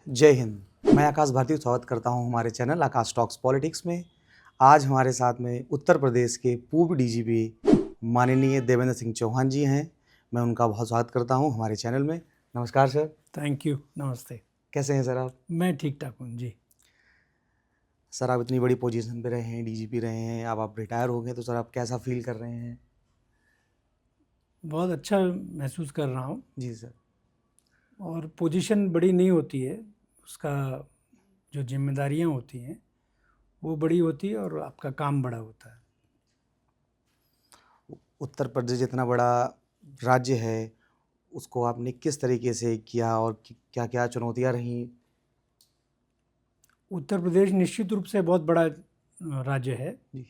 जय हिंद। मैं आकाश भारती स्वागत करता हूं हमारे चैनल आकाश टॉक्स पॉलिटिक्स में। आज हमारे साथ में उत्तर प्रदेश के पूर्व डीजीपी माननीय देवेंद्र सिंह चौहान जी हैं। मैं उनका बहुत स्वागत करता हूं हमारे चैनल में। नमस्कार सर। Thank you. नमस्ते। कैसे हैं सर आप? मैं ठीक ठाक हूँ जी। सर आप इतनी बड़ी पोजीशन पे रहे हैं, डीजीपी रहे हैं, अब आप रिटायर हो गए, तो सर आप कैसा फील कर रहे हैं? बहुत अच्छा महसूस कर रहा हूँ। जी सर। और पोजीशन बड़ी नहीं होती है, उसका जो जिम्मेदारियाँ होती हैं वो बड़ी होती है और आपका काम बड़ा होता है। उत्तर प्रदेश जितना बड़ा राज्य है, उसको आपने किस तरीके से किया और क्या क्या चुनौतियाँ रहीं? उत्तर प्रदेश निश्चित रूप से बहुत बड़ा राज्य है। जी।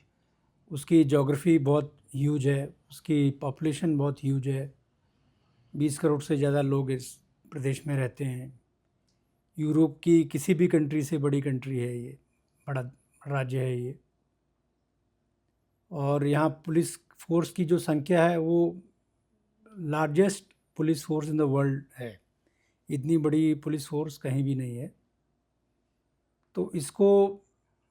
उसकी ज्योग्राफी बहुत ह्यूज है, उसकी पॉपुलेशन बहुत ह्यूज है। 20 करोड़ से ज़्यादा लोग इस प्रदेश में रहते हैं। यूरोप की किसी भी कंट्री से बड़ी कंट्री है ये, बड़ा राज्य है ये। और यहाँ पुलिस फोर्स की जो संख्या है वो largest police force in the world है। इतनी बड़ी पुलिस फोर्स कहीं भी नहीं है। तो इसको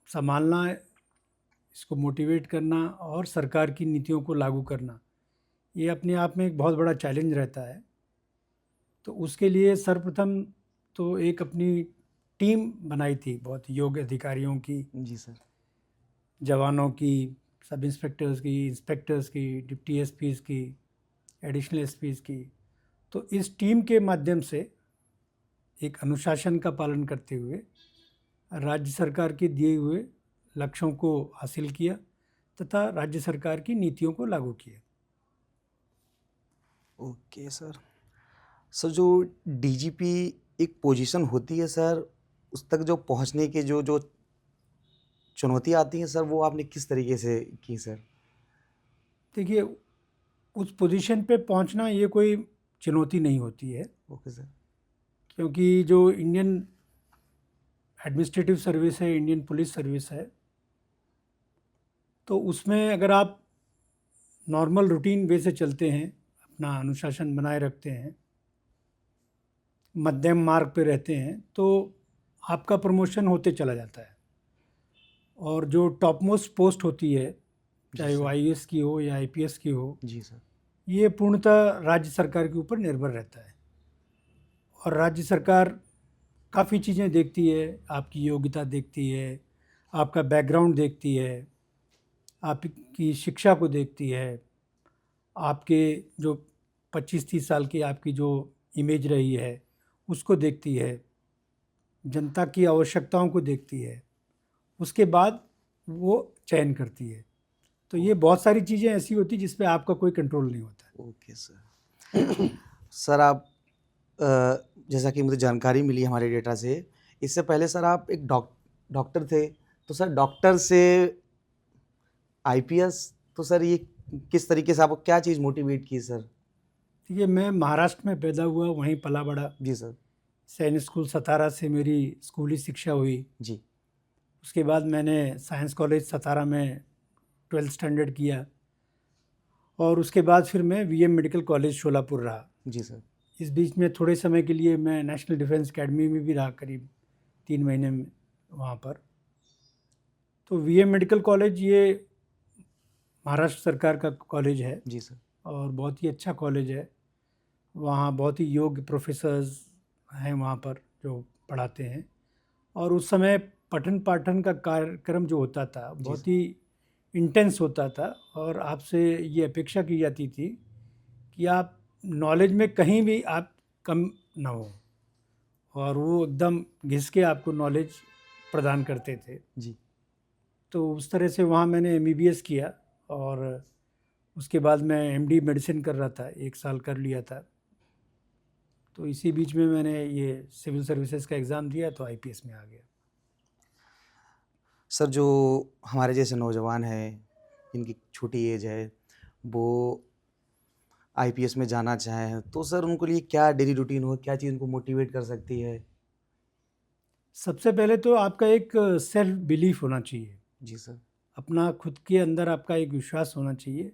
संभालना, इसको मोटिवेट करना और सरकार की नीतियों को लागू करना, ये अपने आप में एक बहुत बड़ा चैलेंज रहता है। तो उसके लिए सर्वप्रथम तो एक अपनी टीम बनाई थी, बहुत योग्य अधिकारियों की, जी सर। जवानों की, सब इंस्पेक्टर्स की, इंस्पेक्टर्स की, डिप्टी एसपीज़ की, एडिशनल एसपीज़ की। तो इस टीम के माध्यम से एक अनुशासन का पालन करते हुए राज्य सरकार के दिए हुए लक्ष्यों को हासिल किया तथा राज्य सरकार की नीतियों को लागू किया। Okay sir. सर जो डीजीपी एक पोजीशन होती है सर, उस तक जो पहुंचने के जो जो चुनौतियां आती हैं सर, वो आपने किस तरीके से की सर? देखिए, उस पोजीशन पे पहुंचना ये कोई चुनौती नहीं होती है, ओके सर। क्योंकि जो इंडियन एडमिनिस्ट्रेटिव सर्विस है, इंडियन पुलिस सर्विस है, तो उसमें अगर आप नॉर्मल रूटीन वे से चलते हैं, अपना अनुशासन बनाए रखते हैं, मध्यम मार्ग पे रहते हैं, तो आपका प्रमोशन होते चला जाता है। और जो टॉप मोस्ट पोस्ट होती है, जी चाहे वो सर। आईएएस की हो या आईपीएस की हो, जी सर। ये पूर्णतः राज्य सरकार के ऊपर निर्भर रहता है। और राज्य सरकार काफ़ी चीज़ें देखती है, आपकी योग्यता देखती है, आपका बैकग्राउंड देखती है, आपकी शिक्षा को देखती है, आपके जो 25-30 साल की आपकी जो इमेज रही है उसको देखती है, जनता की आवश्यकताओं को देखती है, उसके बाद वो चयन करती है। तो ये बहुत सारी चीज़ें ऐसी होती जिस पे आपका कोई कंट्रोल नहीं होता है। Okay sir. सर आप जैसा कि मुझे जानकारी मिली हमारे डेटा से, इससे पहले सर आप एक डॉक्टर थे, तो सर डॉक्टर से आईपीएस, तो सर ये किस तरीके से आपको क्या चीज़ मोटिवेट की सर? देखिए, मैं महाराष्ट्र में पैदा हुआ, वहीं पला बड़ा। जी सर। सैनिक स्कूल सतारा से मेरी स्कूली शिक्षा हुई। जी। उसके बाद मैंने साइंस कॉलेज सतारा में 12th स्टैंडर्ड किया और उसके बाद फिर मैं वीएम मेडिकल कॉलेज शोलापुर रहा। जी सर। इस बीच में थोड़े समय के लिए मैं नेशनल डिफेंस एकेडमी में भी रहा, करीब 3 महीने में वहाँ पर। तो वीएम मेडिकल कॉलेज ये महाराष्ट्र सरकार का कॉलेज है जी सर। और बहुत ही अच्छा कॉलेज है। वहाँ बहुत ही योग्य प्रोफेसर्स हैं वहाँ पर जो पढ़ाते हैं। और उस समय पठन पाठन का कार्यक्रम जो होता था जी बहुत सर। ही इंटेंस होता था और आपसे ये अपेक्षा की जाती थी कि आप नॉलेज में कहीं भी आप कम ना हो, और वो एकदम घिस के आपको नॉलेज प्रदान करते थे। जी। तो उस तरह से वहाँ मैंने एमबीबीएस किया और उसके बाद मैं एमडी मेडिसिन कर रहा था, 1 साल कर लिया था। तो इसी बीच में मैंने ये सिविल सर्विसेज का एग्ज़ाम दिया तो आईपीएस में आ गया। सर जो हमारे जैसे नौजवान हैं, जिनकी छोटी एज है, वो आईपीएस में जाना चाहें, तो सर उनको लिए क्या डेली रूटीन हो, क्या चीज़ उनको मोटिवेट कर सकती है? सबसे पहले तो आपका एक सेल्फ बिलीफ होना चाहिए। जी सर। अपना खुद के अंदर आपका एक विश्वास होना चाहिए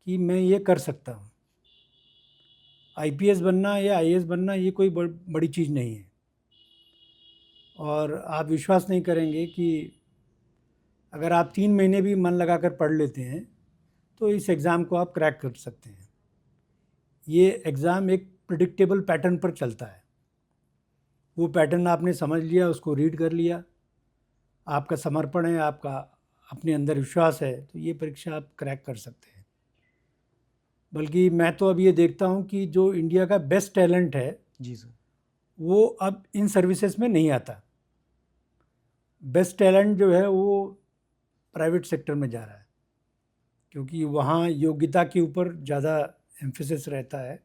कि मैं ये कर सकता हूँ। आईपीएस बनना या आईएएस बनना ये कोई बड़ी चीज़ नहीं है। और आप विश्वास नहीं करेंगे कि अगर आप 3 महीने भी मन लगाकर पढ़ लेते हैं तो इस एग्ज़ाम को आप क्रैक कर सकते हैं। ये एग्ज़ाम एक प्रिडिक्टेबल पैटर्न पर चलता है। वो पैटर्न आपने समझ लिया, उसको रीड कर लिया, आपका समर्पण है, आपका अपने अंदर विश्वास है, तो ये परीक्षा आप क्रैक कर सकते हैं। बल्कि मैं तो अब ये देखता हूँ कि जो इंडिया का बेस्ट टैलेंट है जी सर। वो अब इन सर्विसेज में नहीं आता। बेस्ट टैलेंट जो है वो प्राइवेट सेक्टर में जा रहा है, क्योंकि वहाँ योग्यता के ऊपर ज़्यादा एम्फेसिस रहता है,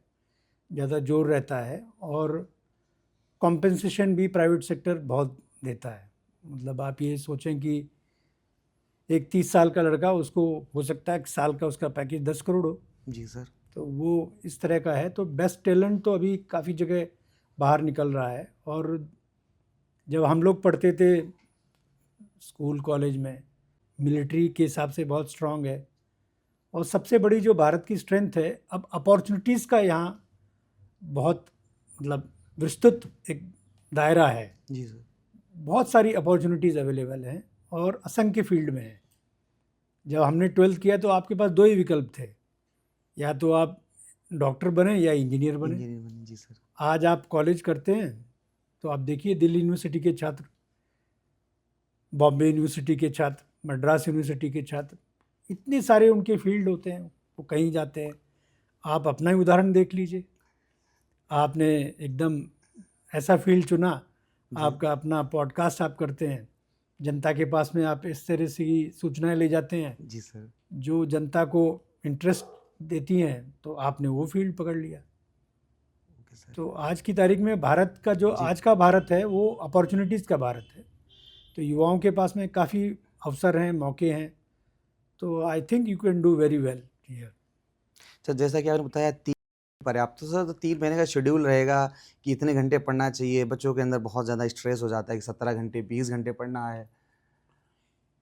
ज़्यादा जोर रहता है, और कॉम्पेंसेशन भी प्राइवेट सेक्टर बहुत देता है। मतलब आप ये सोचें कि एक 30 साल का लड़का, उसको हो सकता है कि साल का उसका पैकेज 10 करोड़ हो। जी सर। तो वो इस तरह का है। तो बेस्ट टैलेंट तो अभी काफ़ी जगह बाहर निकल रहा है। और जब हम लोग पढ़ते थे स्कूल कॉलेज में, मिलिट्री के हिसाब से बहुत स्ट्रांग है। और सबसे बड़ी जो भारत की स्ट्रेंथ है, अब अपॉर्चुनिटीज़ का यहाँ बहुत मतलब विस्तृत एक दायरा है। जी सर। बहुत सारी अपॉर्चुनिटीज़ अवेलेबल हैं और असंख्य फील्ड में है। जब हमने 12th किया तो आपके पास 2 ही विकल्प थे, या तो आप डॉक्टर बने या इंजीनियर बने। इंजीनियर बने। जी सर। आज आप कॉलेज करते हैं तो आप देखिए, दिल्ली यूनिवर्सिटी के छात्र, बॉम्बे यूनिवर्सिटी के छात्र, मद्रास यूनिवर्सिटी के छात्र, इतने सारे उनके फील्ड होते हैं, वो कहीं जाते हैं। आप अपना ही उदाहरण देख लीजिए, आपने एकदम ऐसा फील्ड चुना, जी। आपका अपना पॉडकास्ट आप करते हैं, जनता के पास में आप इस तरह से ही सूचनाएं ले जाते हैं जी सर। जो जनता को इंटरेस्ट देती हैं, तो आपने वो फील्ड पकड़ लिया। Okay sir. तो आज की तारीख में भारत का जो जी। आज का भारत है वो अपॉर्चुनिटीज़ का भारत है। तो युवाओं के पास में काफ़ी अवसर हैं, मौके हैं। तो I think you can do very well here. Sir जैसा कि आपने बताया 3 पर्याप्त, तो सर तो 3 महीने का शेड्यूल रहेगा कि इतने घंटे पढ़ना चाहिए। बच्चों के अंदर बहुत ज़्यादा स्ट्रेस हो जाता है कि 17 घंटे 20 घंटे पढ़ना है।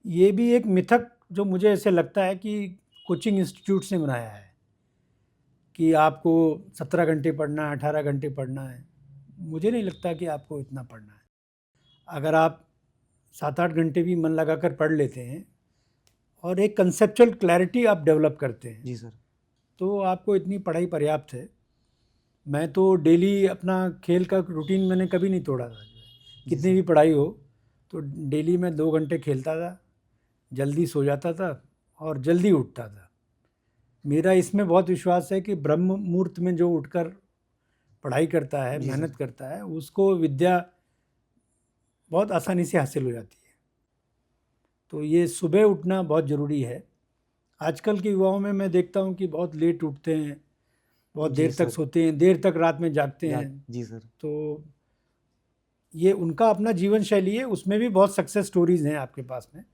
ये भी एक मिथक जो मुझे ऐसे लगता है कि कोचिंग इंस्टीट्यूट्स ने बनाया है कि आपको 17 घंटे पढ़ना है, 18 घंटे पढ़ना है। मुझे नहीं लगता कि आपको इतना पढ़ना है। अगर आप 7-8 घंटे भी मन लगाकर पढ़ लेते हैं और एक कंसेप्चुअल क्लैरिटी आप डेवलप करते हैं, जी सर। तो आपको इतनी पढ़ाई पर्याप्त है। मैं तो डेली अपना खेल का रूटीन मैंने कभी नहीं तोड़ा था। जी कितनी सर। भी पढ़ाई हो तो डेली मैं 2 घंटे खेलता था, जल्दी सो जाता था और जल्दी उठता था। मेरा इसमें बहुत विश्वास है कि ब्रह्म मुहूर्त में जो उठकर पढ़ाई करता है, जी मेहनत सर। करता है, उसको विद्या बहुत आसानी से हासिल हो जाती है। तो ये सुबह उठना बहुत ज़रूरी है। आजकल के युवाओं में मैं देखता हूँ कि बहुत लेट उठते हैं, बहुत जी देर तक सर। सोते हैं, देर तक रात में जागते हैं। जी सर। तो ये उनका अपना जीवन शैली है, उसमें भी बहुत सक्सेस स्टोरीज़ हैं आपके पास में।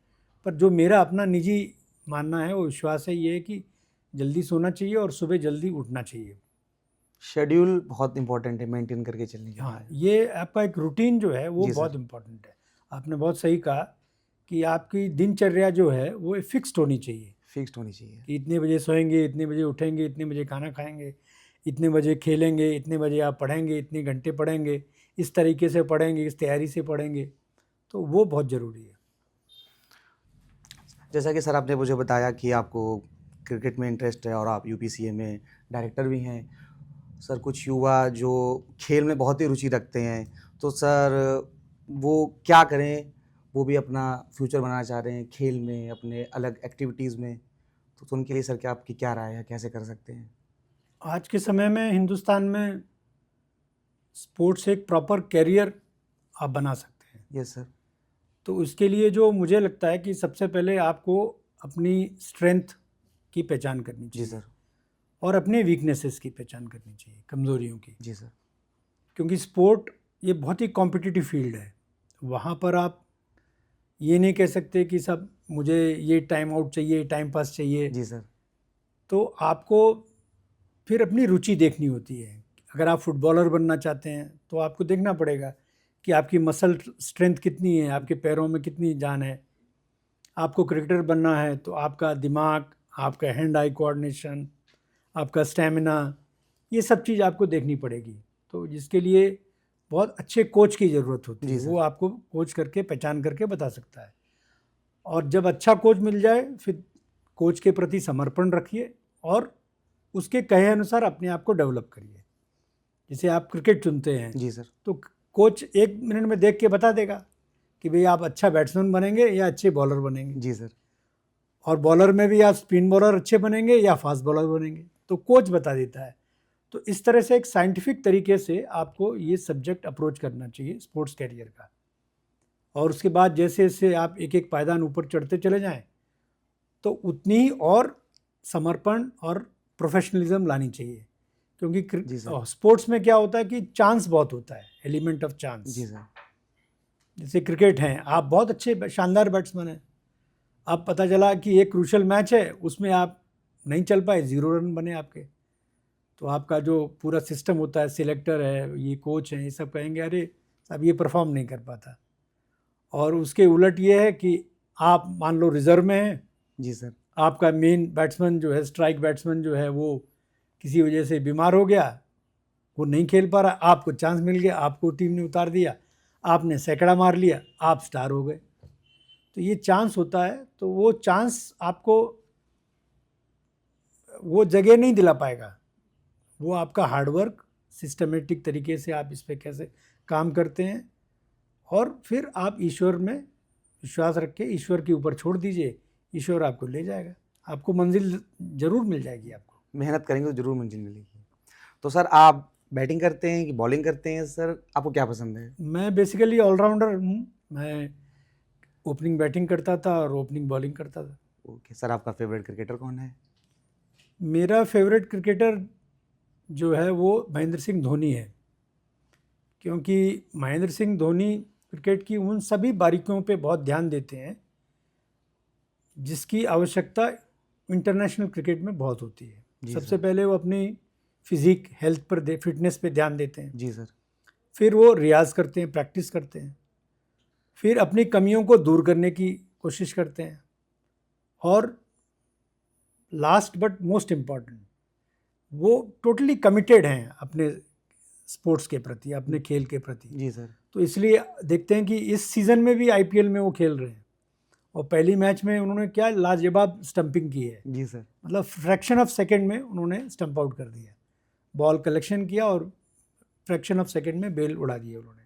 पर जो मेरा अपना निजी मानना है, वो विश्वास है, ये है कि जल्दी सोना चाहिए और सुबह जल्दी उठना चाहिए। शेड्यूल बहुत इंपॉर्टेंट है मेंटेन करके चलने के हाँ, लिए। ये आपका एक रूटीन जो है वो जी बहुत सर। इम्पोर्टेंट है। आपने बहुत सही कहा कि आपकी दिनचर्या जो है वो फिक्स्ड होनी चाहिए फिक्स्ड होनी चाहिए। कि इतने बजे सोएंगे, इतने बजे उठेंगे, इतने बजे खाना खाएंगे, इतने बजे खेलेंगे, इतने बजे आप पढ़ेंगे, इतने घंटे पढ़ेंगे, इस तरीके से पढ़ेंगे, इस तैयारी से पढ़ेंगे। तो वो बहुत ज़रूरी है। जैसा कि सर आपने मुझे बताया कि आपको क्रिकेट में इंटरेस्ट है और आप यूपीसीए में डायरेक्टर भी हैं। सर कुछ युवा जो खेल में बहुत ही रुचि रखते हैं, तो सर वो क्या करें? वो भी अपना फ्यूचर बनाना चाह रहे हैं खेल में, अपने अलग एक्टिविटीज़ में, तो उनके लिए सर क्या आपकी क्या राय है? कैसे कर सकते हैं? आज के समय में हिंदुस्तान में स्पोर्ट्स एक प्रॉपर करियर आप बना सकते हैं। Yes sir. तो इसके लिए जो मुझे लगता है कि सबसे पहले आपको अपनी स्ट्रेंथ की पहचान करनी जी चाहिए सर। और अपने वीकनेसेस की पहचान करनी चाहिए, कमज़ोरियों की। जी सर। क्योंकि स्पोर्ट ये बहुत ही कॉम्पिटिटिव फील्ड है। वहाँ पर आप ये नहीं कह सकते कि सब मुझे ये टाइम आउट चाहिए, टाइम पास चाहिए। जी सर। तो आपको फिर अपनी रुचि देखनी होती है। अगर आप फुटबॉलर बनना चाहते हैं तो आपको देखना पड़ेगा कि आपकी मसल स्ट्रेंथ कितनी है, आपके पैरों में कितनी जान है। आपको क्रिकेटर बनना है तो आपका दिमाग, आपका हैंड आई कोऑर्डिनेशन, आपका स्टैमिना, ये सब चीज़ आपको देखनी पड़ेगी। तो जिसके लिए बहुत अच्छे कोच की ज़रूरत होती जी है। सर। वो आपको कोच करके पहचान करके बता सकता है। और जब अच्छा कोच मिल जाए फिर कोच के प्रति समर्पण रखिए और उसके कहे अनुसार अपने आप को डेवलप करिए। जैसे आप क्रिकेट चुनते हैं जी सर। तो कोच 1 मिनट में देख के बता देगा कि भाई आप अच्छा बैट्समैन बनेंगे या अच्छे बॉलर बनेंगे, जी सर। और बॉलर में भी आप स्पिन बॉलर अच्छे बनेंगे या फास्ट बॉलर बनेंगे, तो कोच बता देता है। तो इस तरह से एक साइंटिफिक तरीके से आपको ये सब्जेक्ट अप्रोच करना चाहिए स्पोर्ट्स कैरियर का। और उसके बाद जैसे जैसे आप एक एक पायदान ऊपर चढ़ते चले जाएं तो उतनी ही और समर्पण और प्रोफेशनलिज्म लानी चाहिए। क्योंकि जी सर। स्पोर्ट्स में क्या होता है कि चांस बहुत होता है, एलिमेंट ऑफ चांस। जी सर। जैसे क्रिकेट हैं, आप बहुत अच्छे शानदार बैट्समैन हैं, अब पता चला कि एक क्रूशल मैच है उसमें आप नहीं चल पाए, 0 रन बने आपके, तो आपका जो पूरा सिस्टम होता है, सिलेक्टर है, ये कोच हैं, ये सब कहेंगे अरे साहब ये परफॉर्म नहीं कर पाता। और उसके उलट ये है कि आप मान लो रिजर्व में हैं, जी सर। आपका मेन बैट्समैन जो है, स्ट्राइक बैट्समैन जो है, वो किसी वजह से बीमार हो गया, वो नहीं खेल पा रहा, आपको चांस मिल गया, आपको टीम ने उतार दिया, आपने सैकड़ा मार लिया, आप स्टार हो गए। तो ये चांस होता है, तो वो चांस आपको वो जगह नहीं दिला पाएगा। वो आपका हार्डवर्क, सिस्टमेटिक तरीके से आप इस पर कैसे काम करते हैं, और फिर आप ईश्वर में विश्वास रख के ईश्वर के ऊपर छोड़ दीजिए, ईश्वर आपको ले जाएगा, आपको मंजिल ज़रूर मिल जाएगी। आपको मेहनत करेंगे तो ज़रूर मंजिल मिलेगी। तो सर आप बैटिंग करते हैं कि बॉलिंग करते हैं सर, आपको क्या पसंद है? मैं बेसिकली ऑलराउंडर हूँ। मैं ओपनिंग बैटिंग करता था और ओपनिंग बॉलिंग करता था। ओके सर, आपका फेवरेट क्रिकेटर कौन है? मेरा फेवरेट क्रिकेटर जो है वो महेंद्र सिंह धोनी है, क्योंकि महेंद्र सिंह धोनी क्रिकेट की उन सभी बारीकियों पे बहुत ध्यान देते हैं जिसकी आवश्यकता इंटरनेशनल क्रिकेट में बहुत होती है। जी सबसे सर। पहले वो अपनी फिजिक हेल्थ पर फिटनेस पे ध्यान देते हैं, जी सर। फिर वो रियाज़ करते हैं, प्रैक्टिस करते हैं, फिर अपनी कमियों को दूर करने की कोशिश करते हैं, और लास्ट बट मोस्ट इम्पॉर्टेंट, वो टोटली कमिटेड हैं अपने स्पोर्ट्स के प्रति, अपने खेल के प्रति। जी सर। तो इसलिए देखते हैं कि इस सीज़न में भी आईपीएल में वो खेल रहे हैं, और पहली मैच में उन्होंने क्या लाजवाब स्टंपिंग की है। जी सर। मतलब फ्रैक्शन ऑफ सेकंड में उन्होंने स्टंप आउट कर दिया, बॉल कलेक्शन किया और फ्रैक्शन ऑफ सेकंड में बेल उड़ा दिया उन्होंने।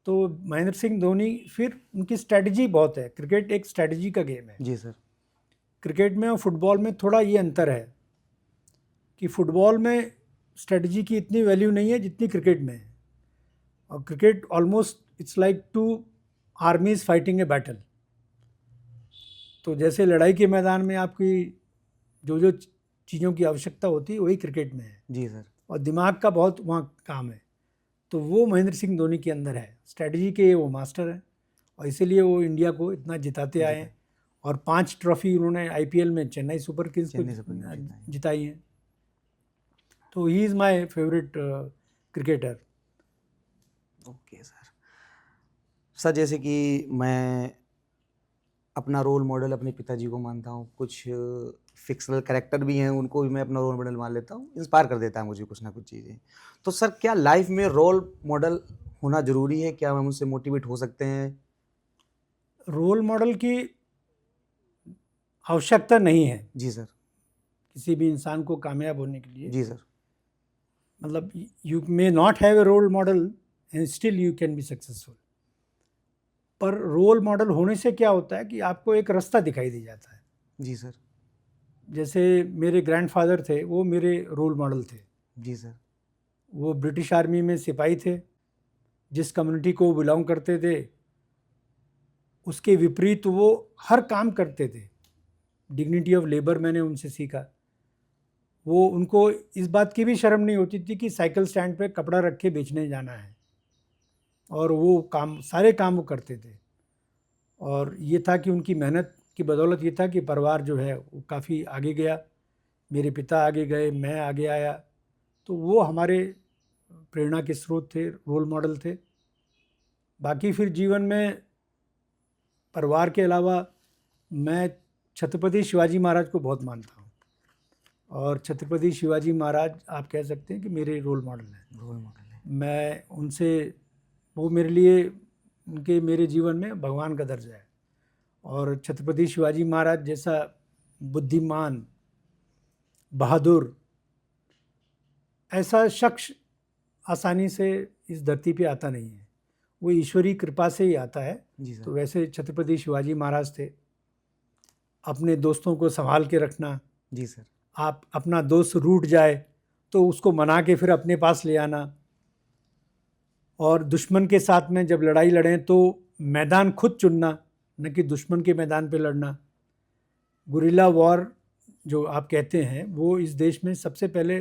तो महेंद्र सिंह धोनी, फिर उनकी स्ट्रैटेजी बहुत है, क्रिकेट एक स्ट्रैटेजी का गेम है। जी सर। क्रिकेट में और फुटबॉल में थोड़ा ये अंतर है कि फुटबॉल में स्ट्रेटजी की इतनी वैल्यू नहीं है जितनी क्रिकेट में है, और cricket almost it's like 2 आर्मीज fighting a battle. तो जैसे लड़ाई के मैदान में आपकी जो जो चीज़ों की आवश्यकता होती है वही क्रिकेट में है, जी सर। और दिमाग का बहुत वहाँ काम है। तो वो महेंद्र सिंह धोनी के अंदर है, स्ट्रेटजी के वो मास्टर हैं, और इसीलिए वो इंडिया को इतना जिताते आए हैं, और 5 ट्रॉफी उन्होंने आईपीएल में चेन्नई सुपर किंग्स को जिताई हैं। तो he is my favourite cricketer. Okay sir. Sir जैसे कि मैं अपना रोल मॉडल अपने पिताजी को मानता हूँ, कुछ फिक्शनल कैरेक्टर भी हैं उनको भी मैं अपना रोल मॉडल मान लेता हूँ, इंस्पायर कर देता है मुझे कुछ ना कुछ चीज़ें। तो सर क्या लाइफ में रोल मॉडल होना ज़रूरी है? क्या हम उनसे मोटिवेट हो सकते हैं? रोल मॉडल की आवश्यकता नहीं है जी सर। किसी भी इंसान को कामयाब होने के लिए। जी सर। मतलब you may not have a role model and still you can be successful. पर रोल मॉडल होने से क्या होता है कि आपको एक रास्ता दिखाई दे जाता है। जी सर। जैसे मेरे ग्रैंडफादर थे, वो मेरे रोल मॉडल थे। जी सर। वो ब्रिटिश आर्मी में सिपाही थे, जिस कम्युनिटी को बिलोंग करते थे उसके विपरीत वो हर काम करते थे। डिग्निटी ऑफ लेबर मैंने उनसे सीखा। वो उनको इस बात की भी शर्म नहीं होती थी कि साइकिल स्टैंड पे कपड़ा रख के बेचने जाना है, और वो काम सारे काम वो करते थे। और ये था कि उनकी मेहनत की बदौलत ये था कि परिवार जो है वो काफ़ी आगे गया। मेरे पिता आगे गए, मैं आगे आया। तो वो हमारे प्रेरणा के स्रोत थे, रोल मॉडल थे। बाकी फिर जीवन में परिवार के अलावा मैं छत्रपति शिवाजी महाराज को बहुत मानता हूँ, और छत्रपति शिवाजी महाराज आप कह सकते हैं कि मेरे रोल मॉडल हैं। रोल मॉडल है। मैं उनसे वो मेरे लिए उनके मेरे जीवन में भगवान का दर्जा है। और छत्रपति शिवाजी महाराज जैसा बुद्धिमान, बहादुर, ऐसा शख्स आसानी से इस धरती पे आता नहीं है, वो ईश्वरी कृपा से ही आता है। जी सर। तो वैसे छत्रपति शिवाजी महाराज थे। अपने दोस्तों को संभाल के रखना, जी सर। आप अपना दोस्त रूठ जाए तो उसको मना के फिर अपने पास ले आना, और दुश्मन के साथ में जब लड़ाई लड़ें तो मैदान खुद चुनना, न कि दुश्मन के मैदान पे लड़ना। गुरिल्ला वॉर जो आप कहते हैं, वो इस देश में सबसे पहले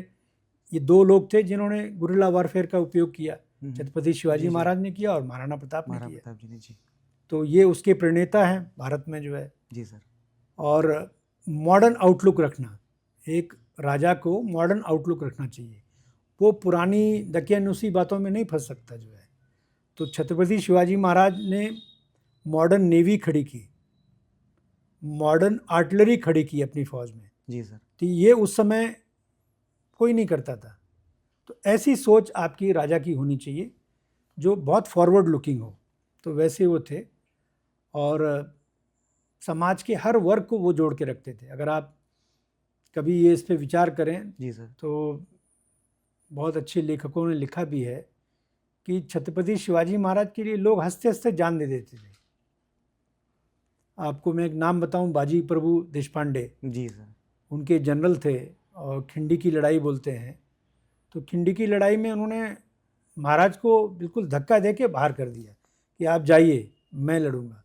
ये दो लोग थे जिन्होंने गुरिल्ला वॉरफेयर का उपयोग किया। छत्रपति शिवाजी जी सर। महाराज ने किया और महाराणा प्रताप ने महाराणा किया। प्रताप जी ने, जी। तो ये उसके प्रणेता हैं भारत में जो है। जी सर। और मॉडर्न आउटलुक रखना, एक राजा को मॉडर्न आउटलुक रखना चाहिए, वो पुरानी दकियानुसी बातों में नहीं फंस सकता जो है। तो छत्रपति शिवाजी महाराज ने मॉडर्न नेवी खड़ी की, मॉडर्न आर्टिलरी खड़ी की अपनी फौज में। जी सर। तो ये उस समय कोई नहीं करता था। तो ऐसी सोच आपकी राजा की होनी चाहिए जो बहुत फॉरवर्ड लुकिंग हो। तो वैसे वो थे, और समाज के हर वर्ग को वो जोड़ के रखते थे। अगर आप कभी ये इस पे विचार करें, जी सर, तो बहुत अच्छे लेखकों ने लिखा भी है कि छत्रपति शिवाजी महाराज के लिए लोग हंसते हंसते जान दे देते थे। आपको मैं एक नाम बताऊं, बाजी प्रभु देशपांडे। जी सर। उनके जनरल थे और खिंडी की लड़ाई बोलते हैं। तो खिंडी की लड़ाई में उन्होंने महाराज को बिल्कुल धक्का दे के बाहर कर दिया कि आप जाइए, मैं लड़ूंगा,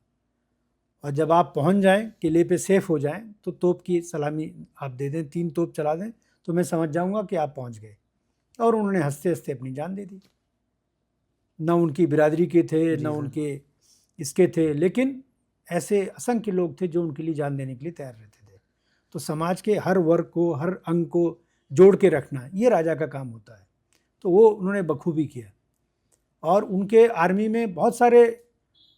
और जब आप पहुंच जाएं, किले पे सेफ हो जाएं, तो तोप की सलामी आप दे दें, 3 तोप चला दें, तो मैं समझ जाऊंगा कि आप पहुंच गए। और उन्होंने हंसते हंसते अपनी जान दे दी। न उनकी बिरादरी के थे, न उनके इसके थे, लेकिन ऐसे असंख्य लोग थे जो उनके लिए जान देने के लिए तैयार रहते थे। तो समाज के हर वर्ग को, हर अंग को जोड़ के रखना, ये राजा का काम होता है। तो वो उन्होंने बखूबी किया। और उनके आर्मी में बहुत सारे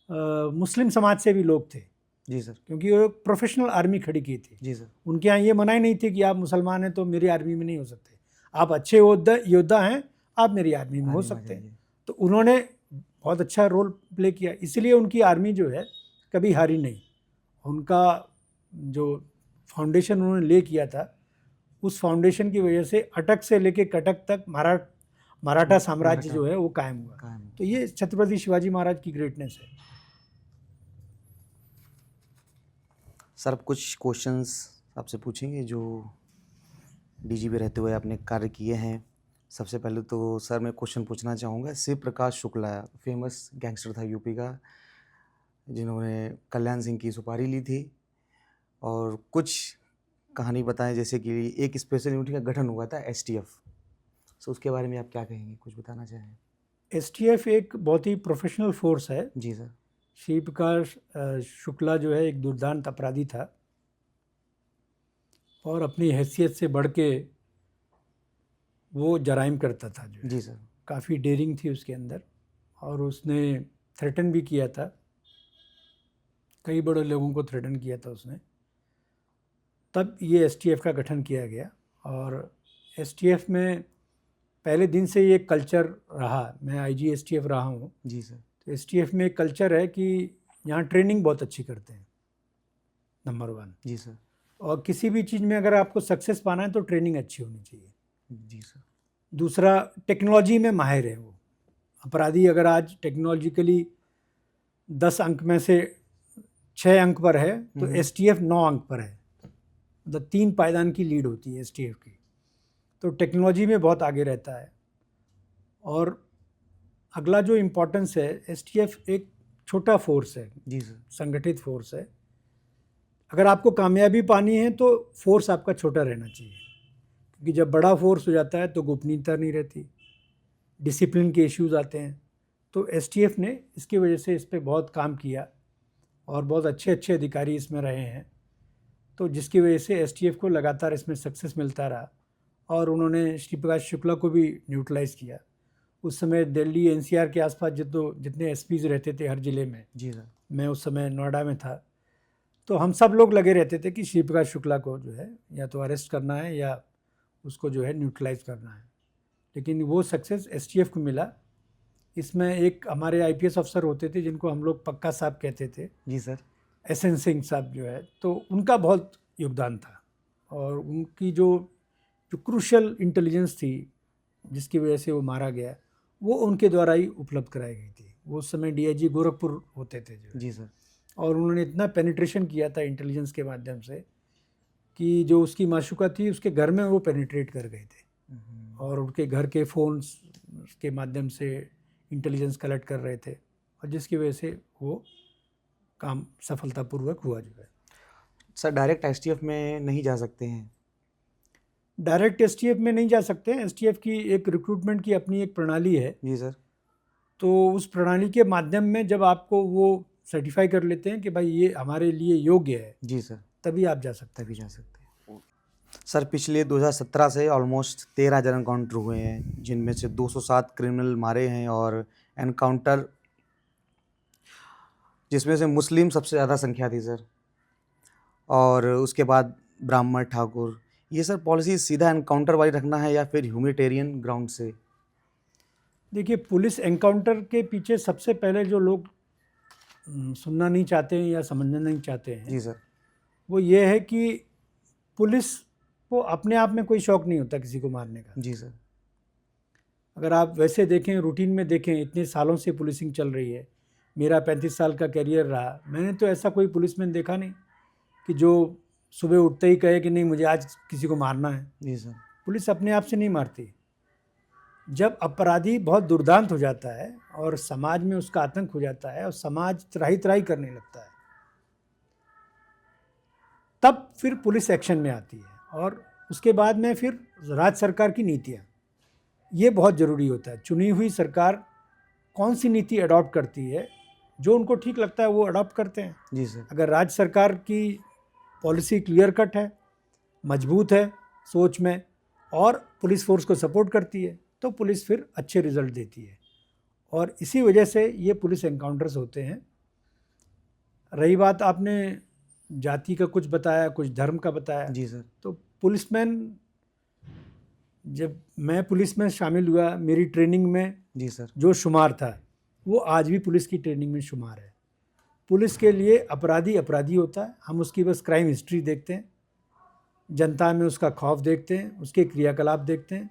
मुस्लिम समाज से भी लोग थे। जी सर। क्योंकि वो प्रोफेशनल आर्मी खड़ी की थी। जी सर। उनके यहाँ ये मनाही नहीं थी कि आप मुसलमान हैं तो मेरी आर्मी में नहीं हो सकते, आप अच्छे योद्धा हैं, आप मेरी आर्मी में हो सकते हैं। तो उन्होंने बहुत अच्छा रोल प्ले किया, इसलिए उनकी आर्मी जो है कभी हारी नहीं। उनका जो फाउंडेशन उन्होंने ले किया था, उस फाउंडेशन की वजह से अटक से लेके कटक तक मराठा साम्राज्य जो है वो कायम हुआ। तो ये छत्रपति शिवाजी महाराज की ग्रेटनेस है। सर, कुछ क्वेश्चंस आपसे पूछेंगे जो डीजीपी रहते हुए आपने कार्य किए हैं। सबसे पहले तो सर मैं क्वेश्चन पूछना चाहूँगा, शिव प्रकाश शुक्ला फेमस गैंगस्टर था यूपी का, जिन्होंने कल्याण सिंह की सुपारी ली थी, और कुछ कहानी बताएं, जैसे कि एक स्पेशल यूनिट का गठन हुआ था STF, सो उसके बारे में आप क्या कहेंगे, कुछ बताना चाहें? STF एक बहुत ही प्रोफेशनल फोर्स है। जी सर। शिव प्रकाश शुक्ला जो है एक दुर्दांत अपराधी था, और अपनी हैसियत से बढ़ के वो जराइम करता था जो। जी सर। काफ़ी डेयरिंग थी उसके अंदर, और उसने थ्रेटन भी किया था, कई बड़े लोगों को थ्रेटन किया था उसने। तब ये STF का गठन किया गया, और STF में पहले दिन से ये कल्चर रहा। मैं IG STF रहा हूँ। जी सर। तो STF में एक कल्चर है कि यहाँ ट्रेनिंग बहुत अच्छी करते हैं, नंबर 1। जी सर। और किसी भी चीज़ में अगर आपको सक्सेस पाना है तो ट्रेनिंग अच्छी होनी चाहिए। जी सर। दूसरा, टेक्नोलॉजी में माहिर है वो। अपराधी अगर आज टेक्नोलॉजिकली 10 अंक में से 6 अंक पर है, तो STF 9 अंक पर है। मतलब 3 पायदान की लीड होती है STF की। तो टेक्नोलॉजी में बहुत आगे रहता है। और अगला जो इम्पोर्टेंस है, STF एक छोटा फोर्स है। जी सर। संगठित फोर्स है। अगर आपको कामयाबी पानी है तो फोर्स आपका छोटा रहना चाहिए, क्योंकि जब बड़ा फोर्स हो जाता है तो गोपनीयता नहीं रहती, डिसिप्लिन के इश्यूज आते हैं। तो STF ने इसकी वजह से इस पर बहुत काम किया, और बहुत अच्छे अच्छे अधिकारी इसमें रहे हैं। तो जिसकी वजह से STF को लगातार इसमें सक्सेस मिलता रहा, और उन्होंने श्री प्रकाश शुक्ला को भी न्यूट्रलाइज किया। उस समय दिल्ली NCR के आसपास जितने SPs रहते थे हर ज़िले में, जी सर, मैं उस समय नोएडा में था, तो हम सब लोग लगे रहते थे कि श्री प्रकाश शुक्ला को जो है या तो अरेस्ट करना है या उसको जो है न्यूट्रलाइज करना है। लेकिन वो सक्सेस STF को मिला, इसमें एक हमारे आईपीएस अफसर होते थे जिनको हम लोग पक्का साहब कहते थे, जी सर। एसएन सिंह साहब जो है, तो उनका बहुत योगदान था। और उनकी जो जो क्रूशल इंटेलिजेंस थी जिसकी वजह से वो मारा गया, वो उनके द्वारा ही उपलब्ध कराई गई थी। वो उस समय डीआईजी गोरखपुर होते थे जो है। जी सर। और उन्होंने इतना पेनिट्रेशन किया था इंटेलिजेंस के माध्यम से कि जो उसकी माशूका थी उसके घर में वो पेनिट्रेट कर गए थे और उनके घर के फ़ोन्स के माध्यम से इंटेलिजेंस कलेक्ट कर रहे थे, और जिसकी वजह से वो काम सफलतापूर्वक हुआ जो है। सर डायरेक्ट एसटीएफ में नहीं जा सकते हैं? डायरेक्ट एसटीएफ में नहीं जा सकते हैं। एसटीएफ की एक रिक्रूटमेंट की अपनी एक प्रणाली है। जी सर। तो उस प्रणाली के माध्यम में जब आपको वो सर्टिफाई कर लेते हैं कि भाई ये हमारे लिए योग्य है, जी सर, तभी आप जा सकते हैं। तभी जा सकते हैं। सर पिछले 2017 से ऑलमोस्ट 13 एनकाउंटर हुए हैं, जिनमें से 207 क्रिमिनल मारे हैं, और एनकाउंटर जिसमें से मुस्लिम सबसे ज़्यादा संख्या थी सर, और उसके बाद ब्राह्मण, ठाकुर। ये सर पॉलिसी सीधा एनकाउंटर वाली रखना है या फिर ह्यूमैनिटेरियन ग्राउंड से? देखिए, पुलिस एनकाउंटर के पीछे सबसे पहले जो लोग सुनना नहीं चाहते हैं या समझना नहीं चाहते हैं, जी सर। वो ये है कि पुलिस को अपने आप में कोई शौक नहीं होता किसी को मारने का। जी सर। अगर आप वैसे देखें, रूटीन में देखें, इतने सालों से पुलिसिंग चल रही है, मेरा 35 साल का कैरियर रहा, मैंने तो ऐसा कोई पुलिसमैन देखा नहीं कि जो सुबह उठते ही कहे कि नहीं मुझे आज किसी को मारना है। जी सर। पुलिस अपने आप से नहीं मारती। जब अपराधी बहुत दुर्दांत हो जाता है और समाज में उसका आतंक हो जाता है और समाज त्राही त्राही करने लगता है, तब फिर पुलिस एक्शन में आती है। और उसके बाद में फिर राज्य सरकार की नीतियाँ, ये बहुत ज़रूरी होता है। चुनी हुई सरकार कौन सी नीति अडॉप्ट करती है, जो उनको ठीक लगता है वो अडॉप्ट करते हैं। जी सर। अगर राज्य सरकार की पॉलिसी क्लियर कट है, मजबूत है सोच में, और पुलिस फोर्स को सपोर्ट करती है, तो पुलिस फिर अच्छे रिजल्ट देती है। और इसी वजह से ये पुलिस एनकाउंटर्स होते हैं। रही बात, आपने जाति का कुछ बताया, कुछ धर्म का बताया। जी सर। तो पुलिसमैन, जब मैं पुलिस में शामिल हुआ, मेरी ट्रेनिंग में जी सर। जो शुमार था वो आज भी पुलिस की ट्रेनिंग में शुमार है। पुलिस के लिए अपराधी अपराधी होता है। हम उसकी बस क्राइम हिस्ट्री देखते हैं, जनता में उसका खौफ देखते हैं, उसके क्रियाकलाप देखते हैं।